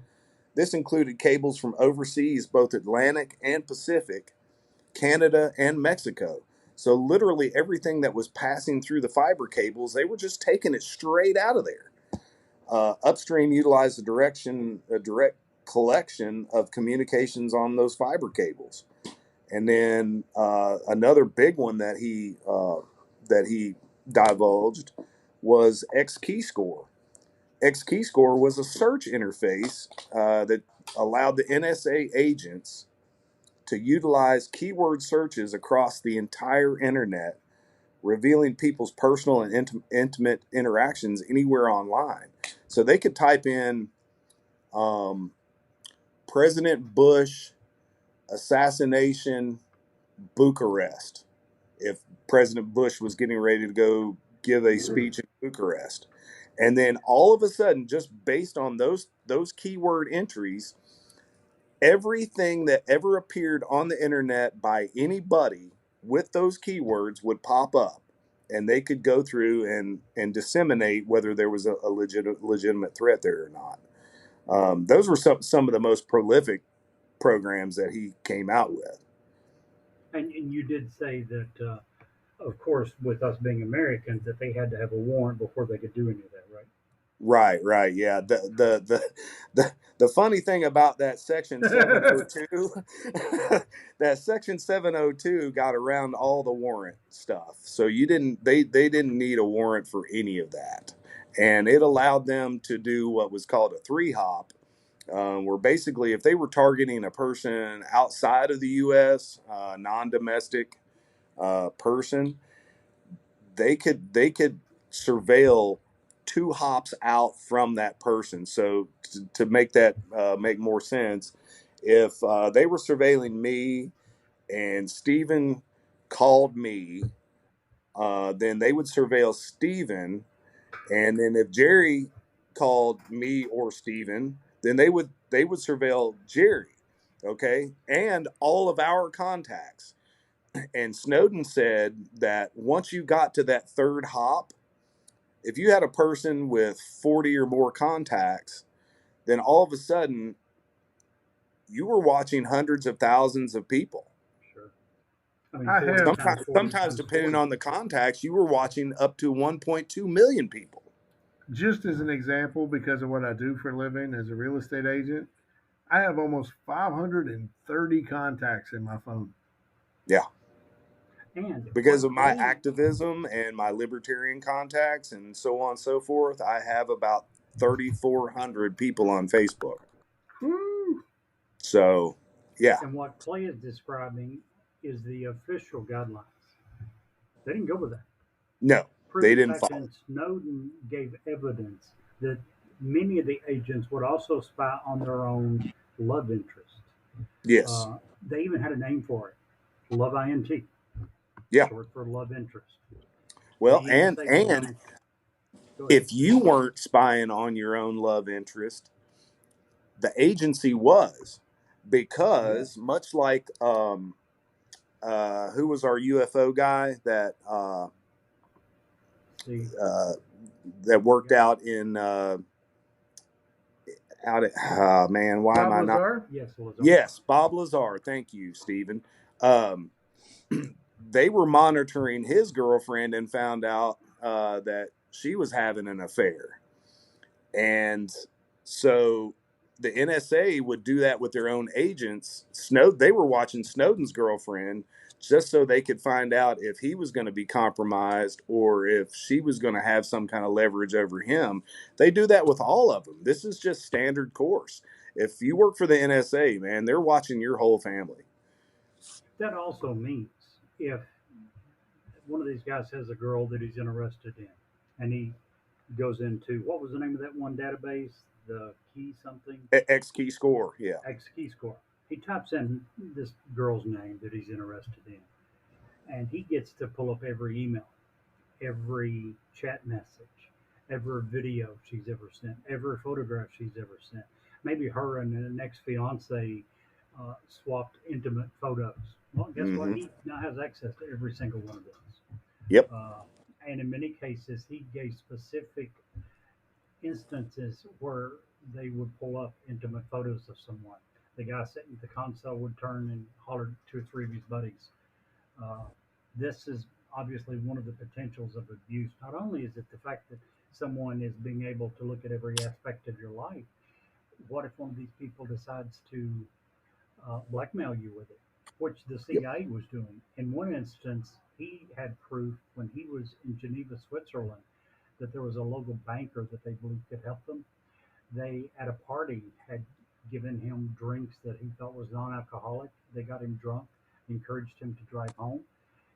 This included cables from overseas, both Atlantic and Pacific, Canada and Mexico. So literally everything that was passing through the fiber cables, they were just taking it straight out of there. Upstream utilized a direct collection of communications on those fiber cables. And then another big one that he divulged was XKeyscore. XKeyscore was a search interface that allowed the NSA agents to utilize keyword searches across the entire internet, revealing people's personal and intimate interactions anywhere online. So they could type in President Bush assassination Bucharest if President Bush was getting ready to go give a speech in Bucharest. And then all of a sudden, just based on those keyword entries, everything that ever appeared on the internet by anybody with those keywords would pop up, and they could go through and disseminate whether there was a legitimate threat there or not. Those were some of the most prolific programs that he came out with. And you did say that of course, with us being Americans, that they had to have a warrant before they could do any of that, right? Right, yeah. The funny thing about that section 702, that section 702 got around all the warrant stuff. So they didn't need a warrant for any of that, and it allowed them to do what was called a three hop, where basically if they were targeting a person outside of the U.S., non-domestic person, they could surveil two hops out from that person. So to make that make more sense, if they were surveilling me and Steven called me, then they would surveil Steven, and then if Jerry called me or Steven, then they would surveil Jerry, okay, and all of our contacts. And Snowden said that once you got to that third hop, if you had a person with 40 or more contacts, then all of a sudden you were watching hundreds of thousands of people. Sure. I mean, I 40 have- times 40 Sometimes times depending 40. on the contacts, you were watching up to 1.2 million people. Just as an example, because of what I do for a living as a real estate agent, I have almost 530 contacts in my phone. Yeah. And Because of my they- activism and my libertarian contacts and so on and so forth, I have about 3,400 people on Facebook. Woo! So, yeah. And what Clay is describing is the official guidelines. They didn't go with that. No, they didn't Fact, follow. and Snowden gave evidence that many of the agents would also spy on their own love interest. Yes. They even had a name for it, love int. Yeah. Short for love interest. Well, They even and say they and don't- Go ahead. if you weren't spying on your own love interest, the agency was, because much like who was our UFO guy that See, that worked out in out at man, why am I Bob not? Lazar? yes, Lazar. Yes, Bob Lazar. Thank you, Stephen. They were monitoring his girlfriend and found out that she was having an affair. And so the NSA would do that with their own agents. They were watching Snowden's girlfriend just so they could find out if he was going to be compromised or if she was going to have some kind of leverage over him. They do that with all of them. This is just standard course. If you work for the NSA, man, they're watching your whole family. That also means if one of these guys has a girl that he's interested in, and he goes into, what was the name of that one database? The key something? X key score, yeah. X key score. He types in this girl's name that he's interested in, and he gets to pull up every email, every chat message, every video she's ever sent, every photograph she's ever sent. Maybe her and an ex-fiance swapped intimate photos. Well, guess what? He now has access to every single one of those. Yep. And in many cases, he gave specific instances where they would pull up intimate photos of someone. The guy sitting at the console would turn and holler at 2 or 3 of his buddies. This is obviously one of the potentials of abuse. Not only is it the fact that someone is being able to look at every aspect of your life, what if one of these people decides to blackmail you with it, which the CIA was doing? In one instance, he had proof when he was in Geneva, Switzerland, that there was a local banker that they believed could help them. They, at a party, had given him drinks that he thought was non-alcoholic. They got him drunk, encouraged him to drive home,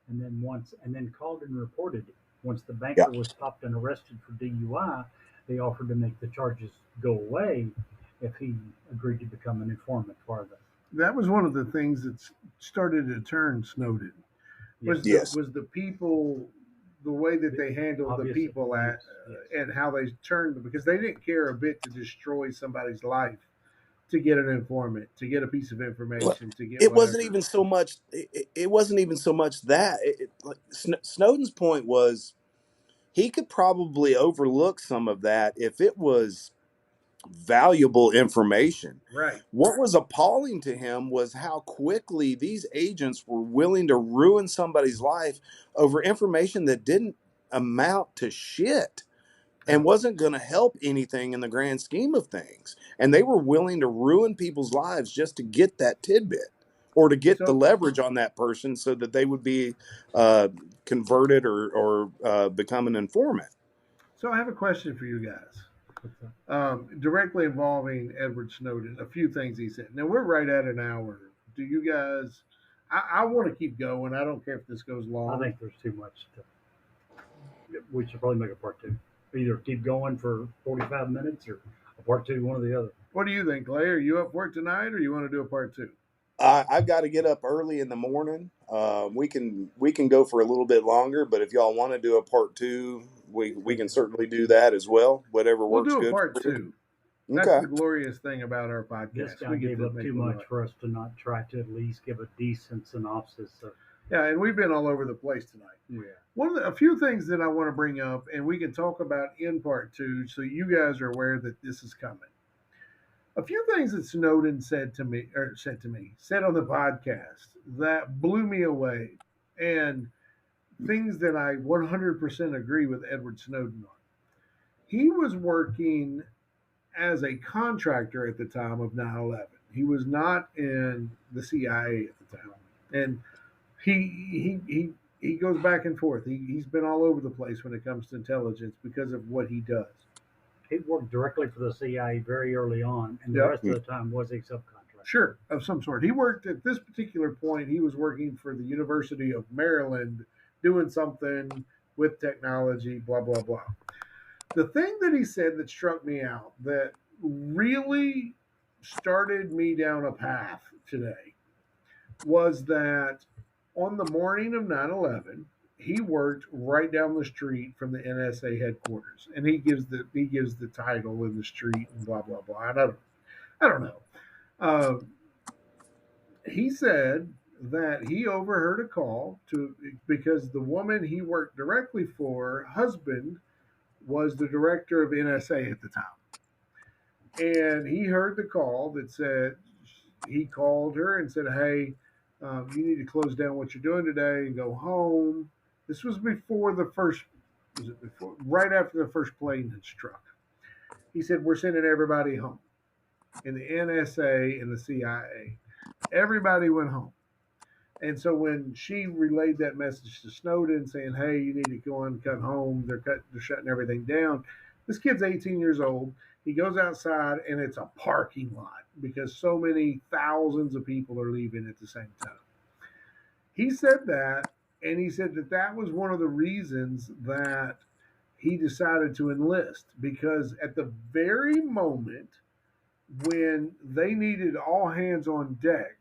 and then called and reported it. Once the banker was stopped and arrested for DUI, they offered to make the charges go away if he agreed to become an informant for them. That was one of the things that started to turn Snowden. Was Yes. the people, the way that they handled the Obviously, people at yes. and how they turned them, because they didn't care a bit to destroy somebody's life to get an informant, to get a piece of information, to get It wasn't whatever. even so much. It wasn't even so much that. Like Snowden's point was, he could probably overlook some of that if it was valuable information. Right. What was appalling to him was how quickly these agents were willing to ruin somebody's life over information that didn't amount to shit and wasn't going to help anything in the grand scheme of things. And they were willing to ruin people's lives just to get that tidbit or to get the So, leverage on that person so that they would be converted or become an informant. so I have a question for you guys. Directly involving Edward Snowden, a few things he said. Now we're right at an hour. Do you guys? I want to keep going. I don't care if this goes long. I think there's too much. We should probably make a part two. Either keep going for 45 minutes or a part two, one or the other. What do you think, Clay? Are you up for it tonight, or you want to do a part two? I've got to get up early in the morning. We can go for a little bit longer, but if y'all want to do a part two, we can certainly do that as well. Whatever We'll works do a good. part two. That's Okay. the glorious thing about our podcast. This guy We get gave to up make too a much lot. for us to not try to at least give a decent synopsis of. Yeah, and we've been all over the place tonight. Yeah. A few things that I want to bring up, and we can talk about in part two, so you guys are aware that this is coming. A few things that Snowden said on the podcast that blew me away, and things that I 100% agree with Edward Snowden on. He was working as a contractor at the time of 9/11. He was not in the CIA at the time, and he goes back and forth. He's been all over the place when it comes to intelligence because of what he does. He worked directly for the CIA very early on, and the Yep. rest of the time was a subcontractor. Sure, of some sort. He worked at this particular point. He was working for the University of Maryland, doing something with technology. Blah blah blah. The thing that he said that struck me out, that really started me down a path today, was that on the morning of 9/11, he worked right down the street from the NSA headquarters, and he gives the title in the street and blah blah blah. I don't know. He said that he overheard a call because the woman he worked directly for, husband, was the director of NSA at the time, and he heard the call that said he called her and said, "Hey, you need to close down what you're doing today and go home." This was before the first, was it before, right after the first plane had struck. He said, "We're sending everybody home." In the NSA and the CIA, everybody went home. And so when she relayed that message to Snowden saying, "Hey, you need to go and cut home. They're shutting everything down." This kid's 18 years old. He goes outside and it's a parking lot because so many thousands of people are leaving at the same time. He said that, and he said that that was one of the reasons that he decided to enlist, because at the very moment when they needed all hands on deck,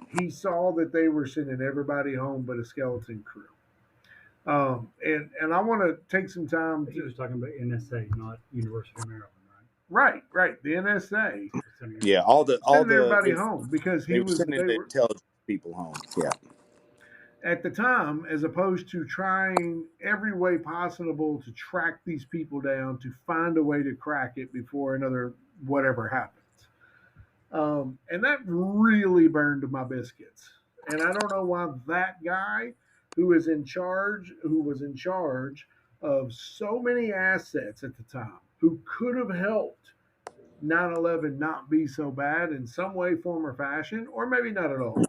he saw that they were sending everybody home but a skeleton crew. And I want to take some time He to. was talking about NSA, not University of Maryland, right? Right. The NSA Yeah, all the sending everybody home because they were sending the were intelligence people home. Yeah. at the time, as opposed to trying every way possible to track these people down, to find a way to crack it before another whatever happens. And that really burned my biscuits. And I don't know why that guy who was in charge of so many assets at the time, who could have helped 9/11 not be so bad in some way, form, or fashion, or maybe not at all,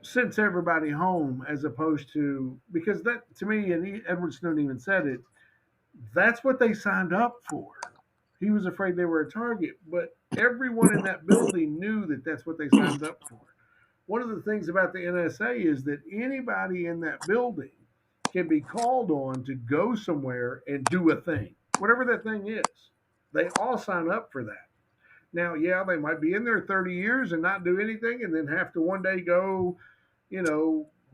sends everybody home, as opposed to, because that, to me, and Edward Snowden even said it, that's what they signed up for. He was afraid they were a target, but everyone in that building knew that that's what they signed up for. One of the things about the NSA is that anybody in that building can be called on to go somewhere and do a thing, whatever that thing is. They all sign up for that. Now, yeah, they might be in there 30 years and not do anything, and then have to one day go,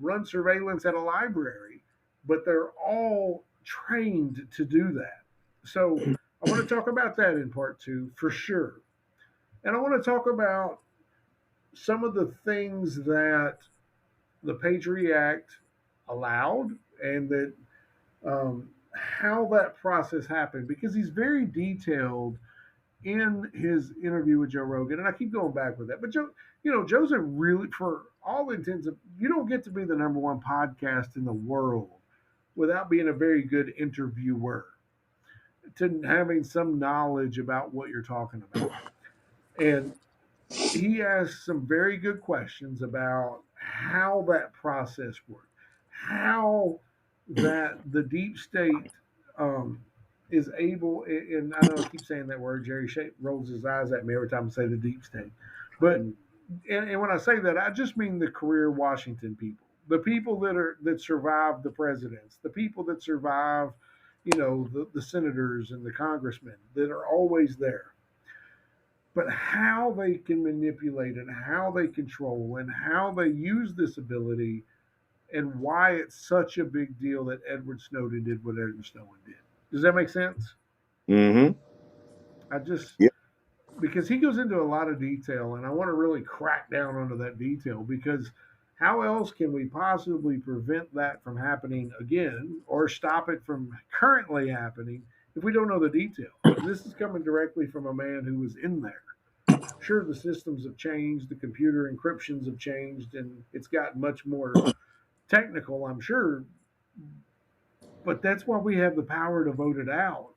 run surveillance at a library, but they're all trained to do that. So I want to talk about that in part two for sure. And I want to talk about some of the things that the Patriot Act allowed, and that how that process happened, because he's very detailed in his interview with Joe Rogan, and I keep going back with that. But Joe's a really, for all intents, you don't get to be the number one podcast in the world without being a very good interviewer, to having some knowledge about what you're talking about. And he asked some very good questions about how that process worked, how that the deep state um, is able, and I know I keep saying that word. Jerry rolls his eyes at me every time I say the deep state, but and when I say that, I just mean the career Washington people, the people that survive the presidents, the people that survive, the senators and the congressmen that are always there, but how they can manipulate and how they control and how they use this ability, and why it's such a big deal that Edward Snowden did what Edward Snowden did. Does that make sense? Mm-hmm. I just, Yep. because he goes into a lot of detail, and I want to really crack down onto that detail, because how else can we possibly prevent that from happening again, or stop it from currently happening, if we don't know the detail? And this is coming directly from a man who was in there. Sure, the systems have changed, the computer encryptions have changed, and it's gotten much more technical, I'm sure, but that's why we have the power to vote it out.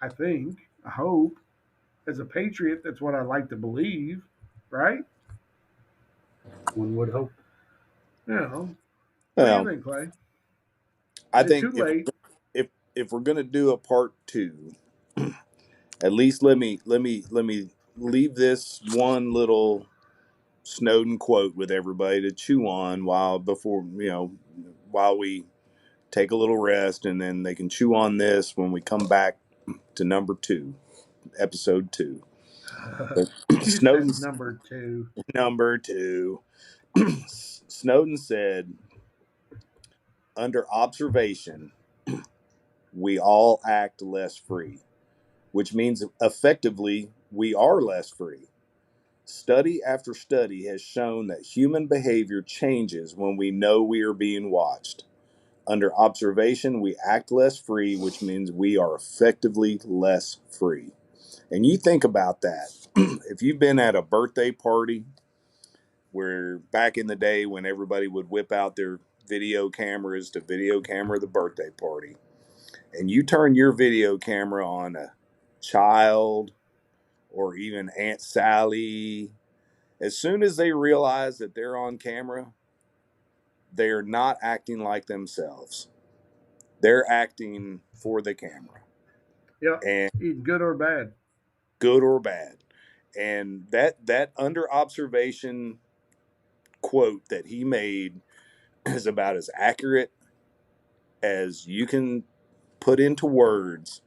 I think, I hope. As a patriot, that's what I like to believe, right? One would hope. What do you Well, think, Clay? I Is it think too late? if we're gonna do a part two, at least let me leave this one little Snowden quote with everybody to chew on while we take a little rest, and then they can chew on this when we come back to number two, episode two. But You said Snowden's number two. number two. Snowden said, under observation, we all act less free, which means effectively we are less free. Study after study has shown that human behavior changes when we know we are being watched. Under observation, we act less free, which means we are effectively less free. And you think about that. If you've been at a birthday party where back in the day when everybody would whip out their video cameras to video camera the birthday party, and you turn your video camera on a child or even Aunt Sally, as soon as they realize that they're on camera, they are not acting like themselves. They're acting for the camera, Yep. and Either good or bad. good or bad. And that under observation quote that he made is about as accurate as you can put into words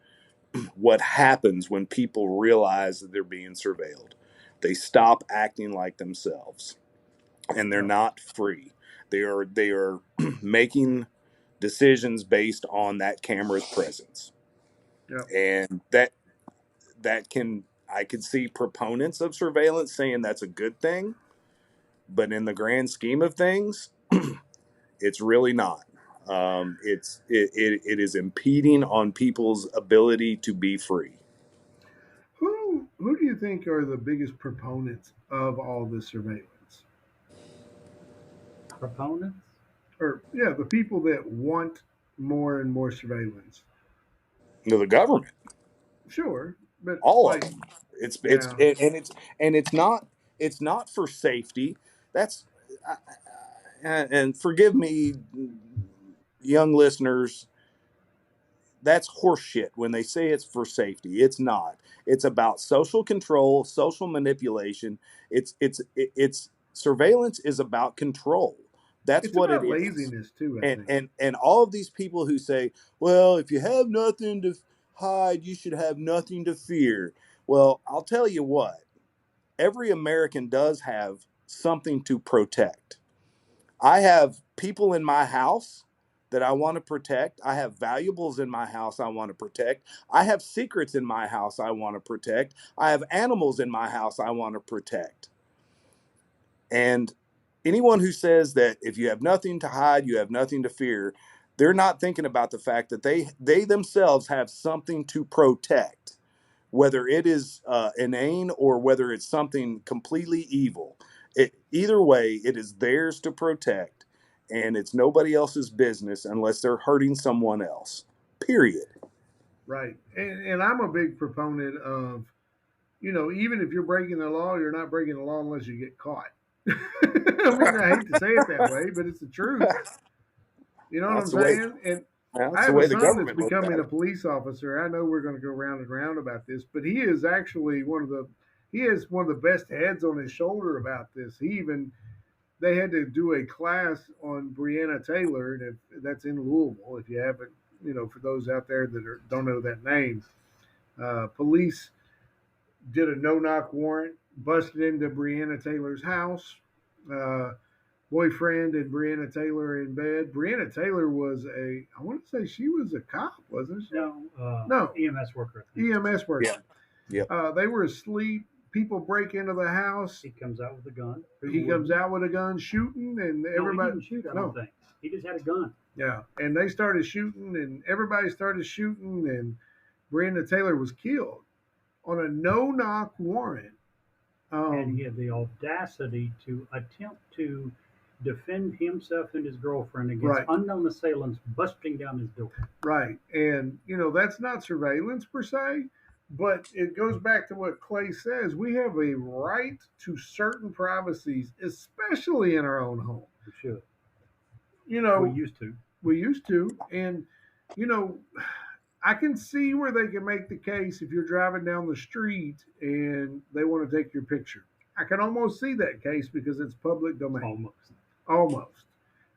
what happens when people realize that they're being surveilled. They stop acting like themselves, and they're Yep. not free. They are making decisions based on that camera's presence. Yep. And that can, I could see proponents of surveillance saying that's a good thing, but in the grand scheme of things, it's really not. It is impeding on people's ability to be free. Who do you think are the biggest proponents of all this surveillance? Proponents? Or yeah, the people that want more and more surveillance. The government, Sure, but all of like, them. yeah, It's not for safety. That's and forgive me, young listeners, that's horseshit when they say it's for safety. It's not. It's about social control, social manipulation. It's surveillance is about control. That's it's what it about is. laziness too. I And think and and all of these people who say, "Well, if you have nothing to hide, you should have nothing to fear." Well, I'll tell you what. Every American does have something to protect. I have people in my house that I want to protect. I have valuables in my house I want to protect. I have secrets in my house I want to protect. I have animals in my house I want to protect. And anyone who says that if you have nothing to hide, you have nothing to fear, They're not thinking about the fact that they themselves have something to protect, whether it is inane or whether it's something completely evil. Either way, it is theirs to protect, and it's nobody else's business unless they're hurting someone else. Period. Right. And I'm a big proponent of, even if you're breaking the law, you're not breaking the law unless you get caught. I mean, I hate to say it that way, but it's the truth. You know what I'm That's the way. saying? And I That's the have a way the son that's government looks at becoming a it. police officer. I know we're going to go round and round about this, but he is actually he is one of the best heads on his shoulder about this. They had to do a class on Breonna Taylor, and that's in Louisville. If you haven't, for those out there that don't know that name, police did a no-knock warrant, busted into Breonna Taylor's house. Uh, Boyfriend and Breonna Taylor in bed. Breonna Taylor was I want to say she was a cop, wasn't she? No, EMS worker. I think. EMS worker. Yeah. Yep. They were asleep. People break into the house. He comes out with a gun. He comes out with a gun, shooting, and everybody. He didn't shoot. I don't think he just had a gun. Yeah, and they started shooting, and everybody started shooting, and Breonna Taylor was killed on a no-knock warrant. And he had the audacity to attempt to defend himself and his girlfriend against unknown assailants busting down his door. Right. And, that's not surveillance per se, but it goes back to what Clay says. We have a right to certain privacies, especially in our own home. We should. We used to. We used to. And, I can see where they can make the case if you're driving down the street and they want to take your picture. I can almost see that case because it's public domain. Almost.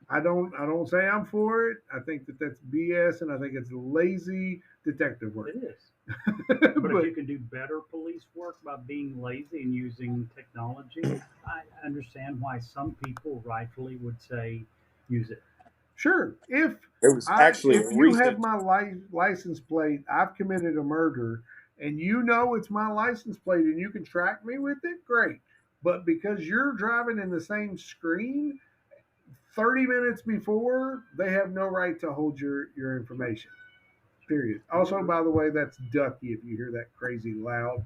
I don't say I'm for it. I think that's BS, and I think it's lazy detective work. It is. But if you can do better police work by being lazy and using technology, I understand why some people rightfully would say use it. Sure. If you have my license plate, I've committed a murder, and it's my license plate, and you can track me with it, great. But because you're driving in the same screen 30 minutes before, they have no right to hold your information. Period. Also, by the way, that's ducky if you hear that crazy loud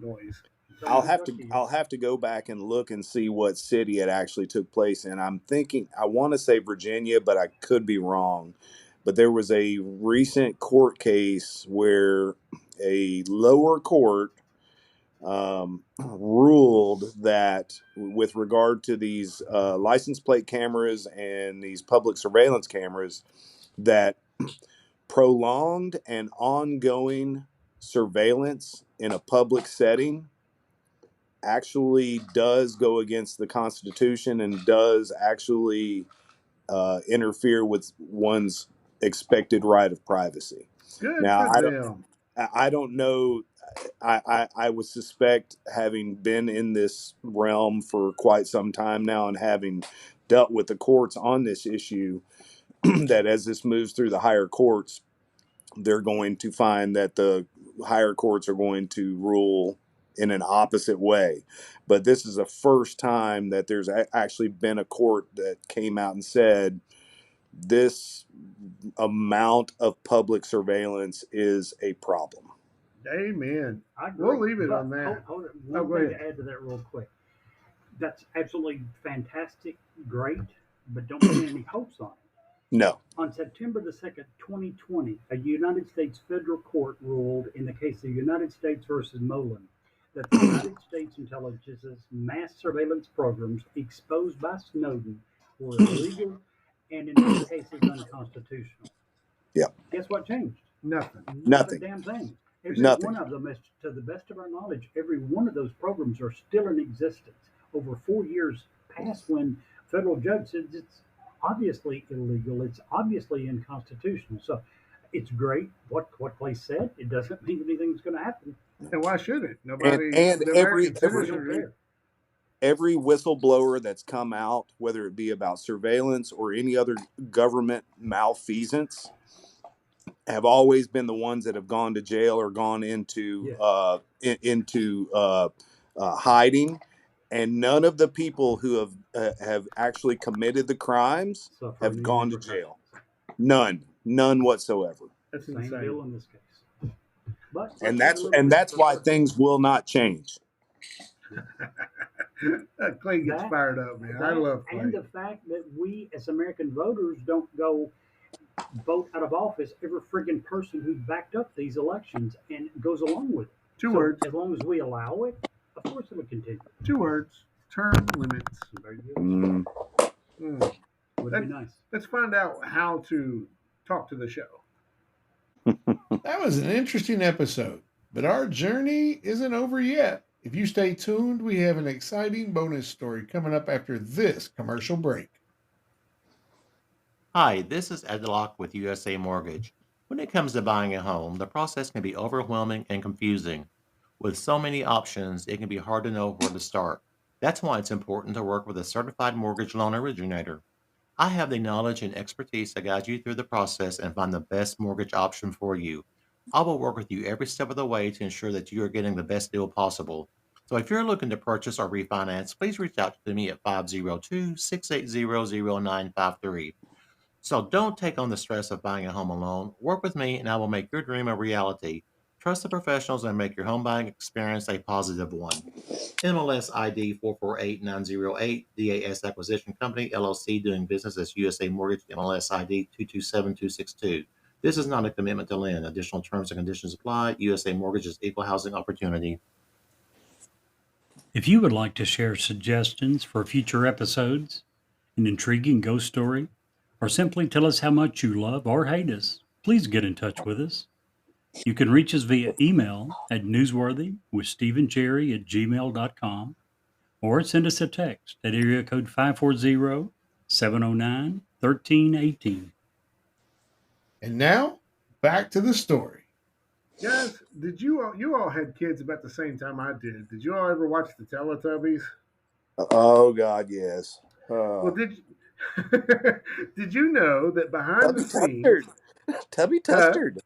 noise. I'll have to go back and look and see what city it actually took place in. I'm thinking I want to say Virginia, but I could be wrong. But there was a recent court case where a lower court ruled that with regard to these license plate cameras and these public surveillance cameras, that prolonged and ongoing surveillance in a public setting actually does go against the Constitution and does actually interfere with one's expected right of privacy. Good now, for them. I don't know. I would suspect, having been in this realm for quite some time now and having dealt with the courts on this issue, that as this moves through the higher courts, they're going to find that the higher courts are going to rule in an opposite way. But this is the first time that there's actually been a court that came out and said this amount of public surveillance is a problem. Amen. We'll leave it on that. Hold it. One thing to add to that real quick. That's absolutely fantastic, great, but don't put any hopes on it. No. On September the 2nd, 2020, a United States federal court ruled in the case of United States versus Mullen that the United States intelligence's mass surveillance programs exposed by Snowden were illegal and in many cases unconstitutional. Yeah. Guess what changed? Nothing. Not a damn thing. Nothing. One of them, to the best of our knowledge, every one of those programs are still in existence. Over 4 years past when federal judge said it's obviously illegal, it's obviously unconstitutional. So it's great what Clay said. It doesn't mean anything's going to happen. And why should it? Nobody. And every whistleblower that's come out, whether it be about surveillance or any other government malfeasance, have always been the ones that have gone to jail or gone into hiding, and none of the people who have actually committed the crimes have gone to jail. None whatsoever. That's Same insane. deal in this case. But And that's why things will not change. Clay gets That- fired up, man. I love Clay. And the fact that we as American voters don't go vote out of office every friggin' person who backed up these elections and goes along with it. Two So words. As long as we allow it, of course it'll continue. 2 words. Term limits. Very good. Mm. Would be nice. Let's find out how to talk to the show. That was an interesting episode, but our journey isn't over yet. If you stay tuned, we have an exciting bonus story coming up after this commercial break. Hi, this is Ed Locke with USA Mortgage. When it comes to buying a home, the process can be overwhelming and confusing. With so many options, it can be hard to know where to start. That's why it's important to work with a certified mortgage loan originator. I have the knowledge and expertise to guide you through the process and find the best mortgage option for you. I will work with you every step of the way to ensure that you are getting the best deal possible. So if you're looking to purchase or refinance, please reach out to me at 502-680-0953. So don't take on the stress of buying a home alone. Work with me and I will make your dream a reality. Trust the professionals and make your home buying experience a positive one. MLS ID 448908, DAS Acquisition Company, LLC, doing business as USA Mortgage, MLS ID 227262. This is not a commitment to lend. Additional terms and conditions apply. USA Mortgage is equal housing opportunity. If you would like to share suggestions for future episodes, an intriguing ghost story, or simply tell us how much you love or hate us, please get in touch with us. You can reach us via email at newsworthywithstephenjerry@gmail.com or send us a text at area code 540-709-1318. And now, back to the story. Guys, did you all had kids about the same time I did? Did you all ever watch the Teletubbies? Oh God, yes. Well, did you know that behind the scenes, Tubby Tustard.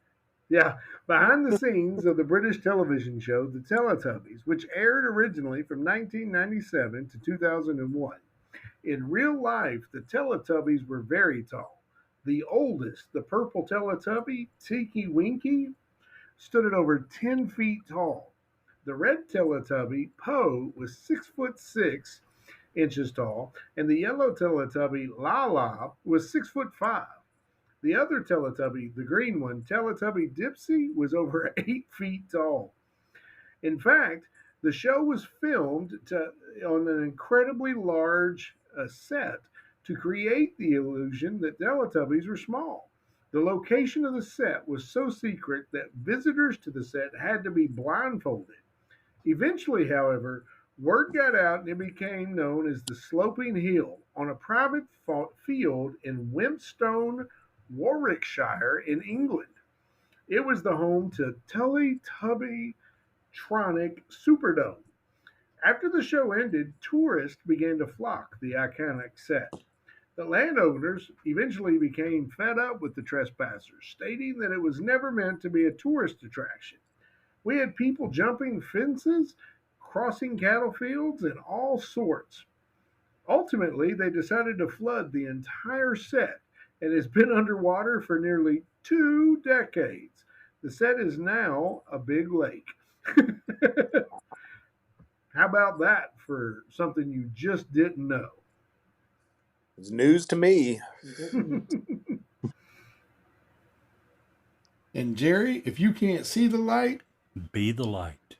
yeah, behind the scenes of the British television show The Teletubbies, which aired originally from 1997 to 2001, in real life, the Teletubbies were very tall. The oldest, the purple Teletubby, Tinky Winky, stood at over 10 feet tall. The red Teletubby, Poe, was 6'6" tall, and the yellow Teletubby, Lala, was 6'5". The other Teletubby, the green one, Teletubby Dipsy, was over 8 feet tall. In fact, the show was filmed on an incredibly large set to create the illusion that Teletubbies were small. The location of the set was so secret that visitors to the set had to be blindfolded. Eventually, however, word got out and it became known as the Sloping Hill on a private field in Wimpstone, Warwickshire in England. It was the home to Teletubby Tronic Superdome. After the show ended, tourists began to flock the iconic set. The landowners eventually became fed up with the trespassers, stating that it was never meant to be a tourist attraction. We had people jumping fences, crossing cattle fields, and all sorts. Ultimately, they decided to flood the entire set and has been underwater for nearly 2 decades. The set is now a big lake. How about that for something you just didn't know? It's news to me. And Jerry, if you can't see the light, Be the light.